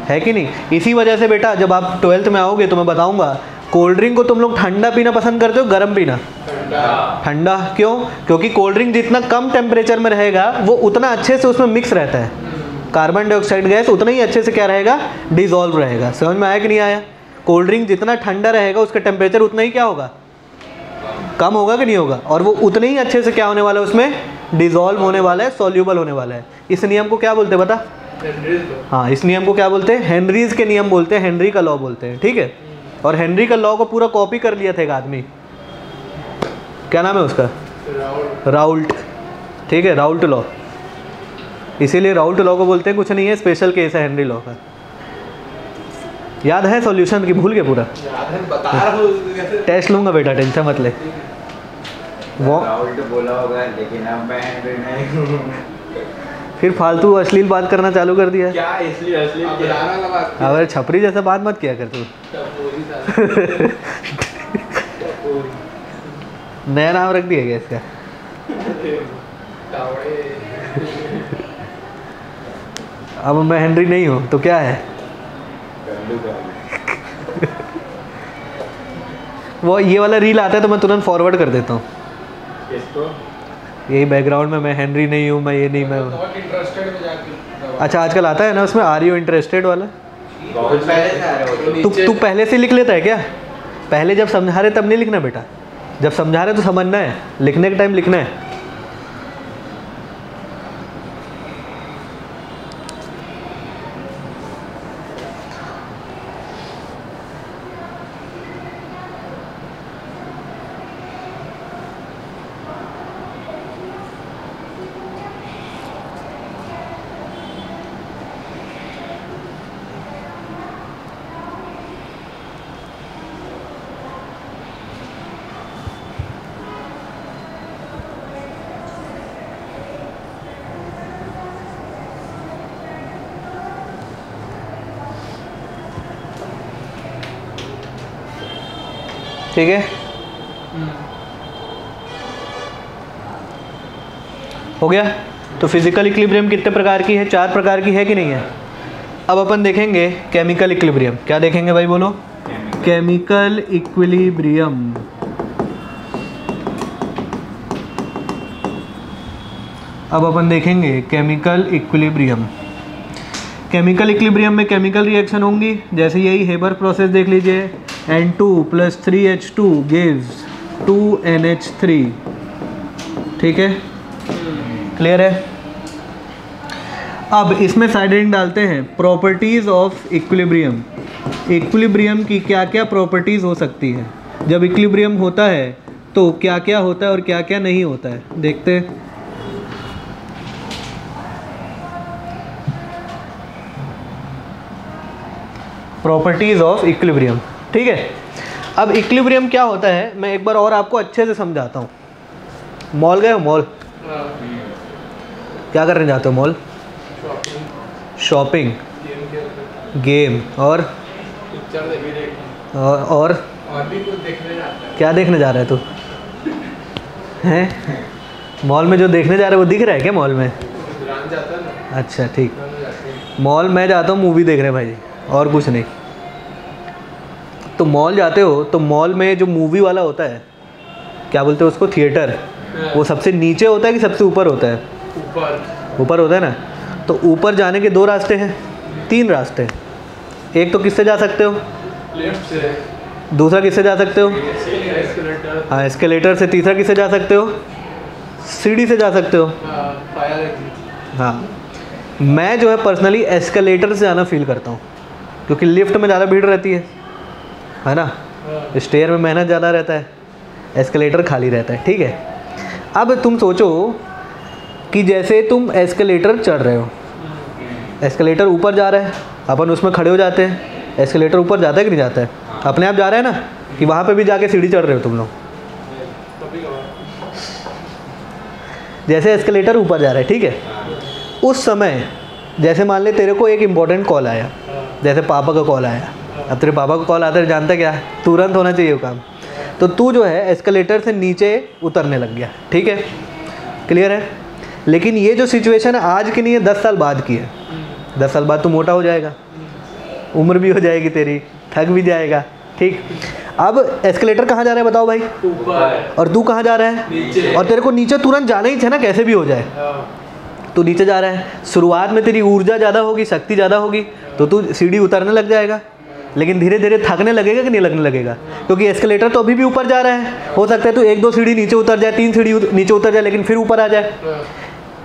है कि नहीं? इसी वजह से बेटा जब आप 12th में आओगे तो मैं बताऊंगा कोल्ड ड्रिंक को तुम लोग ठंडा पीना पसंद करते हो गर्म पीना? ठंडा। क्यों? क्योंकि कोल्ड ड्रिंक जितना कम टेम्परेचर में रहेगा वो उतना अच्छे से उसमें मिक्स रहता है, कार्बन डाइऑक्साइड गैस उतना ही अच्छे से क्या रहेगा? डिज़ोल्व रहेगा। समझ में आया कि नहीं आया? कोल्ड ड्रिंक जितना ठंडा रहेगा उसका टेम्परेचर उतना ही क्या होगा? कम होगा कि नहीं होगा? और वो उतने ही अच्छे से क्या होने वाला है? उसमें डिज़ोल्व होने वाला है, सॉल्यूबल होने वाला है। इस नियम को क्या बोलते हैं बता? हाँ, इस नियम को क्या बोलते हैं? हेनरीज के नियम बोलते हैं, हेनरी का लॉ बोलते हैं, ठीक है? और हेनरी का लॉ को पूरा कॉपी कर लिया था एक आदमी, क्या नाम है उसका? राउल्ट, ठीक है? राउल्ट लॉ, इसीलिए राउल्ट लॉ को बोलते हैं, कुछ नहीं है, स्पेशल केस है हेनरी लॉ का। याद है सॉल्यूशन की? भूल के पूरा?
याद है, बता रहा हूँ कैसे।
टेस्ट लूँगा बेटा, टेंशन मत ले। वो
राहुल तो बोला होगा लेकिन अब मैं नहीं हूँ।
फिर फालतू अश्लील बात करना चालू कर दिया।
क्या इसलिए असली
अब
क्या?
बताना वाला बात।
अगर छपरी जैसा बात मत किया कर तू।
टपोरी था। टपोरी।
नया नाम रख दिया क्या इसका?
टावड़े।
अब मैं हेनरी नहीं हूँ तो क्या है? वो ये वाला रील आता है तो मैं तुरंत फॉरवर्ड कर देता हूँ।
किसको?
यही बैकग्राउंड में मैं हेनरी नहीं हूँ, मैं ये नहीं, मैं हूँ।
बहुत इंटरेस्टेड में जाके।
अच्छा आजकल आता है ना उसमें, आर यू इंटरेस्टेड वाला?
बहुत पहले से आ रहे हो।
तू पहले से लिख लेता है क्या? पहले जब समझा रहे तब नहीं लिखना बेटा, जब समझा रहे तो समझना है, लिखने के टाइम लिखना है। ठीक है, हो गया। तो फिजिकल इक्विलिब्रियम कितने प्रकार की है? 4 प्रकार की है कि नहीं है? अब अपन देखेंगे केमिकल इक्विलिब्रियम। क्या देखेंगे भाई बोलो? Chemical equilibrium. अब अपन देखेंगे केमिकल इक्विलिब्रियम। केमिकल इक्विलिब्रियम में केमिकल रिएक्शन होंगी, जैसे यही हेबर प्रोसेस देख लीजिए, N2 + 3H2 gives 2NH3, ठीक है? क्लियर है? अब इसमें साइड हेडिंग डालते हैं प्रॉपर्टीज़ ऑफ इक्विलिब्रियम। इक्विलिब्रियम की क्या क्या प्रॉपर्टीज़ हो सकती है? जब इक्विलिब्रियम होता है तो क्या क्या होता है और क्या क्या नहीं होता है, देखते हैं। प्रॉपर्टीज़ ऑफ इक्विलिब्रियम, ठीक है? अब इक्विलिब्रियम क्या होता है मैं एक बार और आपको अच्छे से समझाता हूँ। मॉल गए हो? मॉल क्या करने जाते हो? मॉल शॉपिंग, गेम और
पिक्चर देखने
और
भी कुछ देखने जाता है।
क्या देखने जा रहा है तू? हैं? मॉल में जो देखने जा रहा है वो दिख रहा है क्या मॉल में?
दुकान जाता है ना।
अच्छा ठीक।
दुकान में जाते हैं।
मॉल में जाता हूँ मूवी देखने भाई, और कुछ नहीं। तो मॉल जाते हो तो मॉल में जो मूवी वाला होता है, क्या बोलते हैं उसको? थिएटर। वो सबसे नीचे होता है कि सबसे ऊपर होता है?
ऊपर।
ऊपर होता है ना। तो ऊपर जाने के 2 रास्ते हैं, 3 रास्ते हैं। एक तो किससे जा सकते हो?
लेफ्ट से।
दूसरा किससे जा सकते हो?
एस्केलेटर।
हाँ एस्केलेटर से। तीसरा किससे जा सकते हो? सीढ़ी से जा सकते हो।
Fire exit.
हाँ, मैं जो है पर्सनली एस्केलेटर से जाना फील करता हूँ, क्योंकि लिफ्ट में ज़्यादा भीड़ रहती है ना? स्टेयर में मेहनत ज़्यादा रहता है, एस्केलेटर खाली रहता है, ठीक है? अब तुम सोचो कि जैसे तुम एस्केलेटर चढ़ रहे हो, एस्केलेटर ऊपर जा रहा है, अपन उसमें खड़े हो जाते हैं, एस्केलेटर ऊपर जाता है कि नहीं जाता है? अपने आप जा रहा है ना, कि वहाँ पे भी जाके सीढ़ी चढ़ रहे हो तुम लोग? जैसे एस्केलेटर ऊपर जा रहा है, ठीक है, उस समय जैसे मान ले तेरे को एक इम्पोर्टेंट कॉल आया, जैसे पापा का कॉल आया। अब तेरे पापा का कॉल आता है, जानता क्या है, तुरंत होना चाहिए वो काम। तो तू जो है एस्केलेटर से नीचे उतरने लग गया, ठीक है, क्लियर है। लेकिन ये जो सिचुएशन है आज की नहीं है, 10 साल बाद की है। 10 साल बाद तू मोटा हो जाएगा, उम्र भी हो जाएगी तेरी, थक भी जाएगा, ठीक। अब एस्केलेटर कहाँ जा रहा है बताओ भाई,
ऊपर,
और तू कहाँ जा रहा है,
नीचे।
और तेरे को नीचे तुरंत जाना ही था ना, कैसे भी हो जाए। तू नीचे जा रहा है, शुरुआत में तेरी ऊर्जा ज़्यादा होगी, शक्ति ज़्यादा होगी, तो तू सीढ़ी उतरने लग जाएगा। लेकिन धीरे धीरे थकने लगेगा कि नहीं लगने लगेगा, क्योंकि एस्केलेटर तो अभी भी ऊपर जा रहा है। हो सकता है तू 1-2 सीढ़ी नीचे उतर जाए, 3 सीढ़ी नीचे उतर जाए, लेकिन फिर ऊपर आ जाए।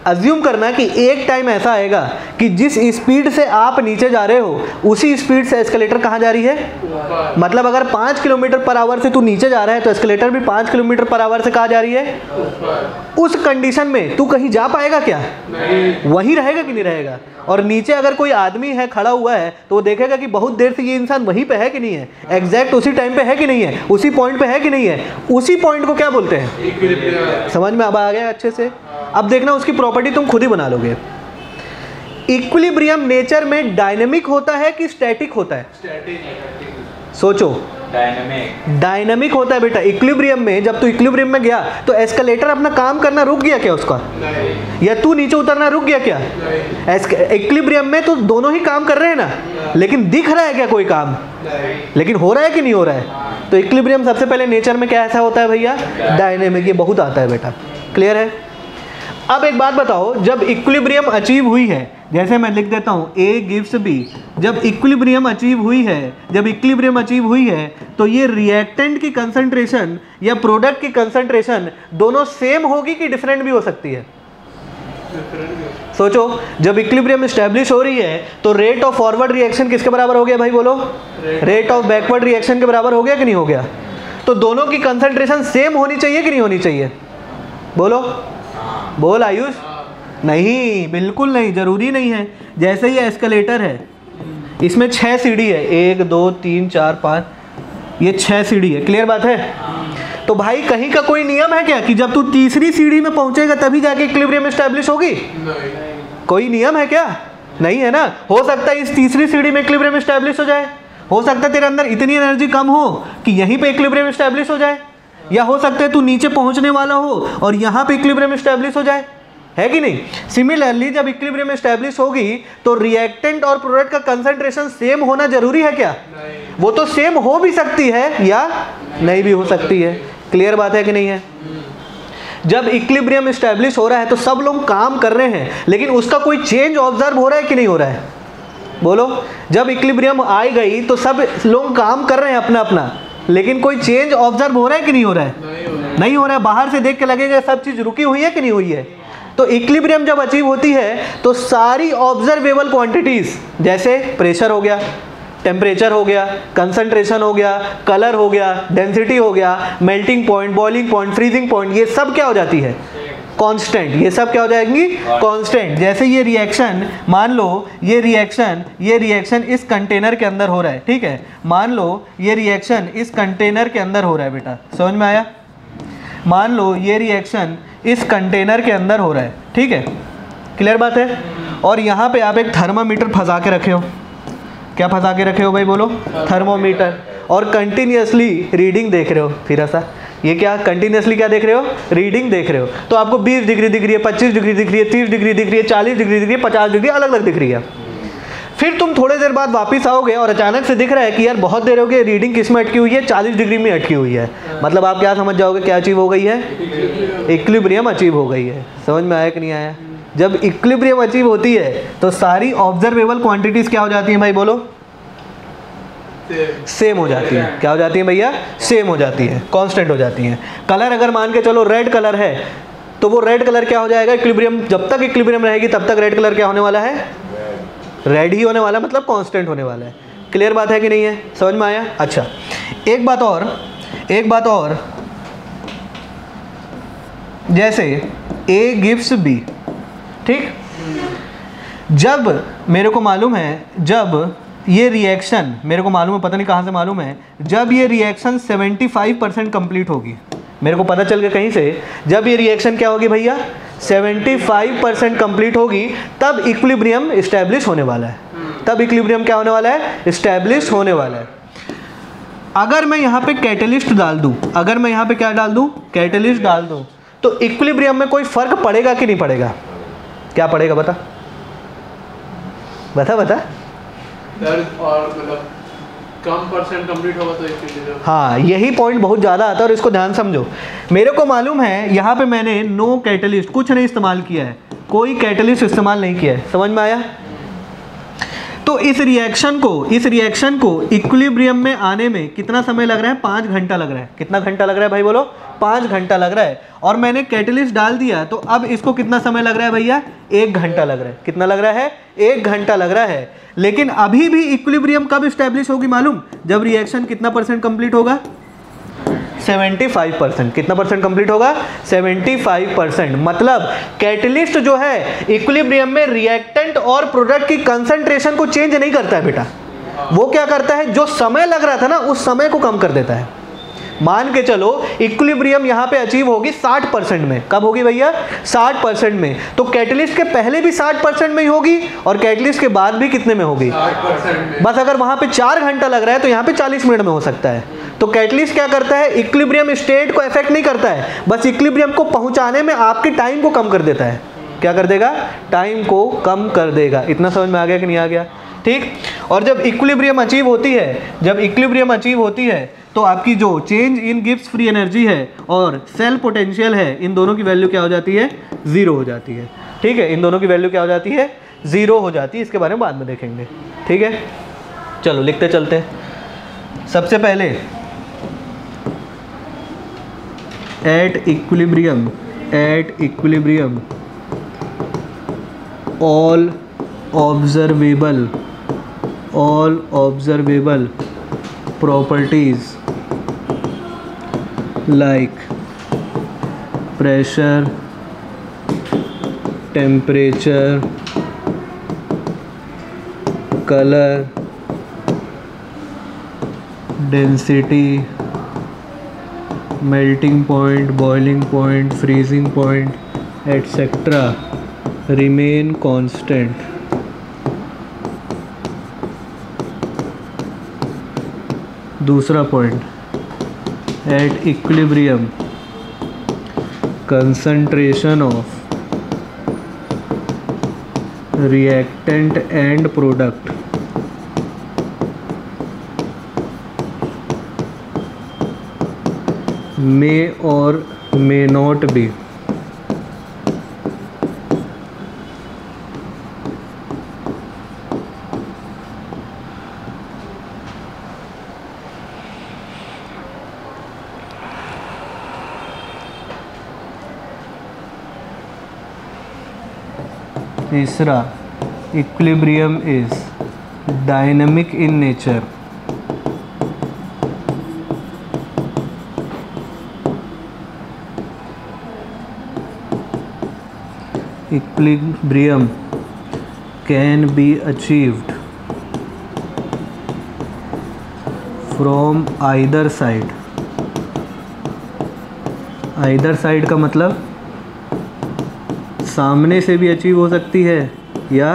अज्यूम करना कि एक टाइम ऐसा आएगा कि जिस स्पीड से आप नीचे जा रहे हो उसी स्पीड से एस्केलेटर कहाँ जा रही है। मतलब अगर 5 किलोमीटर पर आवर से तू नीचे जा रहा है तो एस्केलेटर भी 5 किलोमीटर पर आवर से कहाँ जा रही है। उस कंडीशन में तू कहीं जा पाएगा क्या, वहीं रहेगा कि नहीं रहेगा। और नीचे अगर कोई आदमी है खड़ा हुआ है तो वो देखेगा कि बहुत देर से ये इंसान वहीं पे है कि नहीं है, एग्जैक्ट उसी टाइम पे है कि नहीं है, उसी पॉइंट पे है कि नहीं है। उसी पॉइंट को क्या बोलते हैं, समझ में अब आ गया अच्छे से। अब देखना उसकी प्रॉपर्टी तुम खुद ही बना लोगे। इक्विलिब्रियम नेचर में डायनेमिक होता है कि स्टैटिक होता है, सोचो। डायनामिक होता है बेटा। इक्विलिब्रियम में जब तू इक्विलिब्रियम में गया तो एस्केलेटर अपना काम करना रुक गया क्या उसका, या तू नीचे उतरना रुक गया क्या। इक्विलिब्रियम में तो दोनों ही काम कर रहे हैं ना, लेकिन दिख रहा है क्या कोई काम, लेकिन हो रहा है कि नहीं हो रहा है। तो इक्विलिब्रियम सबसे पहले नेचर में क्या ऐसा होता है भैया, डायनेमिक। ये बहुत आता है बेटा, क्लियर है। अब एक बात बताओ, जब इक्विलिब्रियम अचीव हुई है, जैसे मैं लिख देता हूँ A गिव्स B, जब इक्विलिब्रियम अचीव हुई है, जब इक्विलिब्रियम अचीव हुई है तो ये रिएक्टेंट की कंसंट्रेशन या प्रोडक्ट की कंसंट्रेशन दोनों सेम होगी कि डिफरेंट भी हो सकती है। सोचो, जब इक्विलिब्रियम एस्टैब्लिश हो रही है तो रेट ऑफ फॉरवर्ड रिएक्शन किसके बराबर हो गया भाई, बोलो। रेट ऑफ बैकवर्ड रिएक्शन के बराबर हो गया कि नहीं हो गया। तो दोनों की कंसंट्रेशन सेम होनी चाहिए कि नहीं होनी चाहिए, बोलो। बोल आयुष। नहीं, बिल्कुल नहीं, जरूरी नहीं है। जैसे ये एस्केलेटर है, इसमें 6 सीढ़ी है, 1 2 3 4 5, ये 6 सीढ़ी है, क्लियर बात है। तो भाई कहीं का कोई नियम है क्या कि जब तू तीसरी सीढ़ी में पहुंचेगा तभी जाके इक्विलिब्रियम एस्टैब्लिश होगी, कोई नियम है क्या, नहीं है ना। हो सकता है इस तीसरी सीढ़ी में इक्विलिब्रियम एस्टैब्लिश हो जाए, हो सकता है तेरे अंदर इतनी एनर्जी कम हो कि यहीं पे इक्विलिब्रियम एस्टैब्लिश हो जाए, या हो सकता है तू नीचे पहुंचने वाला हो और यहाँ पे इक्विलिब्रियम एस्टैब्लिश हो जाए, है कि नहीं। सिमिलरली जब इक्विलिब्रियम एस्टैब्लिश होगी तो रिएक्टेंट और प्रोडक्ट का कंसंट्रेशन सेम होना जरूरी है क्या, वो तो सेम हो भी सकती है या नहीं भी हो सकती है, क्लियर बात है कि नहीं है। जब इक्विलिब्रियम एस्टैब्लिश हो रहा है तो सब लोग काम कर रहे हैं, लेकिन उसका कोई चेंज ऑब्जर्व हो रहा है कि नहीं हो रहा है, बोलो। जब इक्विलिब्रियम आई गई तो सब लोग काम कर रहे हैं अपना अपना, लेकिन कोई चेंज ऑब्जर्व हो रहा है कि नहीं हो रहा है, नहीं हो रहा है। बाहर से देख के लगेगा सब चीज़ रुकी हुई है कि नहीं हुई है। तो इक्विलिब्रियम जब अचीव होती है तो सारी ऑब्जर्वेबल क्वांटिटीज, जैसे प्रेशर हो गया, टेम्परेचर हो गया, कंसंट्रेशन हो गया, कलर हो गया, डेंसिटी हो गया, melting point, boiling point, freezing point, ये सब क्या हो जाती है, कांस्टेंट। ये सब क्या हो जाएंगी, कांस्टेंट। जैसे ये रिएक्शन, मान लो ये रिएक्शन इस कंटेनर के अंदर हो रहा है, ठीक है। मान लो ये रिएक्शन इस कंटेनर के अंदर हो रहा है बेटा, समझ में आया। मान लो ये रिएक्शन इस कंटेनर के अंदर हो रहा है, ठीक है, क्लियर बात है। और यहाँ पे आप एक थर्मामीटर फंसा के रखे हो, क्या फंसा के रखे हो भाई, बोलो, थर्मोमीटर। और कंटिन्यूसली रीडिंग देख रहे हो, फिर ऐसा ये क्या कंटिन्यूसली क्या देख रहे हो, रीडिंग देख रहे हो। तो आपको 20 डिग्री दिख रही है, 25 डिग्री दिख रही है, 30 डिग्री दिख रही है, 40 डिग्री दिख रही है, 50 डिग्री अलग अलग दिख रही है। फिर तुम थोड़ी देर बाद वापस आओगे और अचानक से दिख रहा है कि यार बहुत देर हो गई, रीडिंग किस में अटकी हुई है, 40 डिग्री में अटकी हुई है। मतलब आप क्या समझ जाओगे, क्या अचीव हो गई है, इक्विलिब्रियम अचीव हो गई है। समझ में आया कि नहीं आया। जब इक्विलिब्रियम अचीव होती है तो सारी ऑब्जर्वेबल क्वांटिटीज क्या हो जाती हैं भाई, बोलो, सेम हो जाती है। क्या हो जाती है भैया, सेम हो जाती है, कांस्टेंट हो जाती है। कलर अगर मान के चलो रेड कलर है तो वो रेड कलर क्या हो जाएगा, इक्विलिब्रियम, जब तक इक्विलिब्रियम रहेगी तब तक रेड कलर क्या होने वाला है, रेड ही होने वाला है, मतलब कांस्टेंट होने वाला है। क्लियर बात है कि नहीं है, समझ में आया। अच्छा, एक बात और, जैसे A गिव्स B, ठीक। जब मेरे को मालूम है, जब ये रिएक्शन, मेरे को मालूम है, पता नहीं कहाँ से मालूम है, जब ये रिएक्शन 75% कंप्लीट होगी, मेरे को पता चल गया कहीं से, जब ये रिएक्शन क्या होगी भैया 75% कंप्लीट होगी तब इक्विलिब्रियम इस्टेब्लिश होने वाला है। तब इक्विलिब्रियम क्या होने वाला है, इस्टेब्लिश होने वाला है। अगर मैं यहाँ पे कैटलिस्ट डाल दूँ, अगर मैं यहाँ पे क्या डाल दूँ, कैटलिस्ट डाल दूँ, तो इक्विलिब्रियम में कोई फर्क पड़ेगा कि नहीं पड़ेगा? क्या पड़ेगा बता बता बता।
और मतलब कम परसेंट कंप्लीट होगा तो इक्विलिब्रियम।
हाँ, यही पॉइंट बहुत ज़्यादा आता है और इसको ध्यान समझो। मेरे को मालूम है यहाँ पे मैंने नो कैटलिस्ट, कुछ नहीं इस्तेमाल किया है, कोई कैटलिस्ट इस्तेमाल नहीं किया है, समझ में आया? तो इस रिएक्शन को इक्विलिब्रियम में आने में कितना समय लग रहा है? 5 घंटा लग रहा है। कितना घंटा लग रहा है भाई बोलो? 5 घंटा लग रहा है। और मैंने कैटलिस्ट डाल दिया तो अब इसको कितना समय लग रहा है भैया? 1 घंटा लग रहा है। कितना लग रहा है? 1 घंटा लग रहा है। लेकिन अभी भी इक्विलिब्रियम कब स्टैब्लिश होगी मालूम? जब रिएक्शन कितना परसेंट कंप्लीट होगा? 75%। कितना परसेंट कंप्लीट होगा? 75%। मतलब कैटलिस्ट जो है इक्विलिब्रियम में रिएक्टेंट और प्रोडक्ट की कंसंट्रेशन को चेंज नहीं करता है बेटा। वो क्या करता है, जो समय लग रहा था ना उस समय को कम कर देता है। मान के चलो इक्विलिब्रियम यहाँ पे अचीव होगी 60% में। कब होगी भैया? 60% में। तो कैटलिस्ट के पहले भी 60% में ही होगी और कैटलिस्ट के बाद भी कितने में होगी?
60% में।
बस अगर वहाँ पे 4 घंटा लग रहा है तो यहाँ पे 40 मिनट में हो सकता है। तो कैटलिस्ट क्या करता है, इक्विलिब्रियम स्टेट को अफेक्ट नहीं करता है, बस इक्विलिब्रियम को पहुँचाने में आपके टाइम को कम कर देता है। क्या कर देगा? टाइम को कम कर देगा। इतना समझ में आ गया कि नहीं आ गया? ठीक। और जब इक्विलिब्रियम अचीव होती है, तो आपकी जो change in Gibbs free energy है और सेल पोटेंशियल है, इन दोनों की वैल्यू क्या हो जाती है? 0 हो जाती है। ठीक है, इन दोनों की वैल्यू क्या हो जाती है? 0 हो जाती है। इसके बारे में बाद में देखेंगे। ठीक है, चलो लिखते चलते हैं। सबसे पहले at equilibrium all observable properties like pressure, temperature, color, density, melting point, boiling point, freezing point, etc. remain constant. दूसरा point, at equilibrium concentration of reactant and product may और मे नॉट बी तीसरा, equilibrium is dynamic in nature. Equilibrium can be achieved from either side. Either side का मतलब सामने से भी achieve हो सकती है या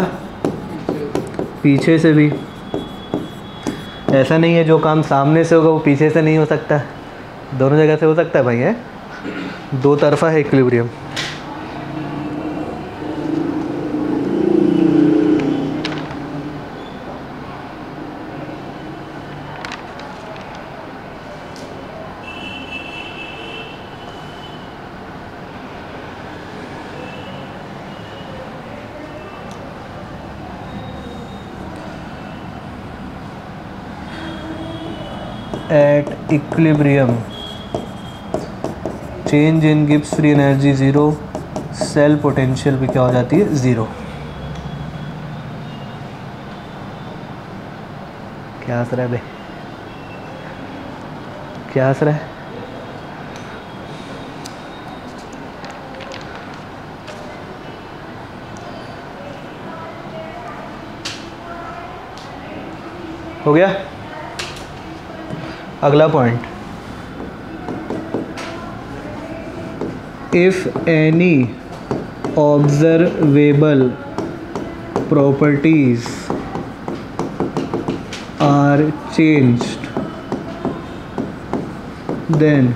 पीछे से भी। ऐसा नहीं है जो काम सामने से होगा वो पीछे से नहीं हो सकता, दोनों जगह से हो सकता है भाई। है दो तरफा है equilibrium. At equilibrium change in Gibbs free energy 0, cell potential भी क्या हो जाती है? 0। क्या हंस रहा है बे? क्या हंस रहा है? हो गया? अगला point, if any observable properties are changed, then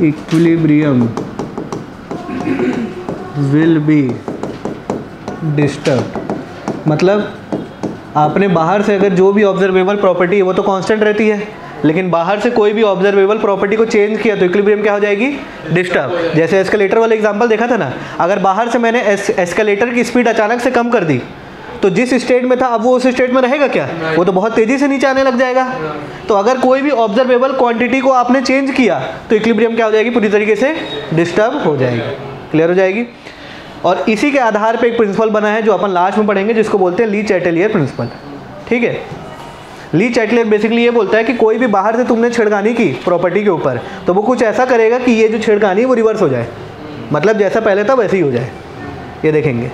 equilibrium will be disturbed। मतलब आपने बाहर से अगर जो भी ऑब्जर्वेबल प्रॉपर्टी है वो तो कांस्टेंट रहती है, लेकिन बाहर से कोई भी ऑब्जर्वेबल प्रॉपर्टी को चेंज किया तो इक्विलिब्रियम क्या हो जाएगी? डिस्टर्ब। जैसे एस्केलेटर वाला एग्जांपल देखा था ना, अगर बाहर से मैंने एस्केलेटर की स्पीड अचानक से कम कर दी तो जिस स्टेट में था अब वो उस स्टेट में रहेगा क्या? वो तो बहुत तेज़ी से नीचे आने लग जाएगा। तो अगर कोई भी ऑब्जर्वेबल क्वांटिटी को आपने चेंज किया तो इक्विलिब्रियम क्या हो जाएगी? पूरी तरीके से डिस्टर्ब हो जाएगी। क्लियर हो जाएगी। और इसी के आधार पे एक प्रिंसिपल बना है जो अपन लास्ट में पढ़ेंगे, जिसको बोलते हैं ली चैटेलियर प्रिंसिपल। ठीक है, ली चैटेलियर बेसिकली ये बोलता है कि कोई भी बाहर से तुमने छेड़खानी की प्रॉपर्टी के ऊपर तो वो कुछ ऐसा करेगा कि ये जो छेड़खानी है वो रिवर्स हो जाए, मतलब जैसा पहले था वैसे ही हो जाए। ये देखेंगे।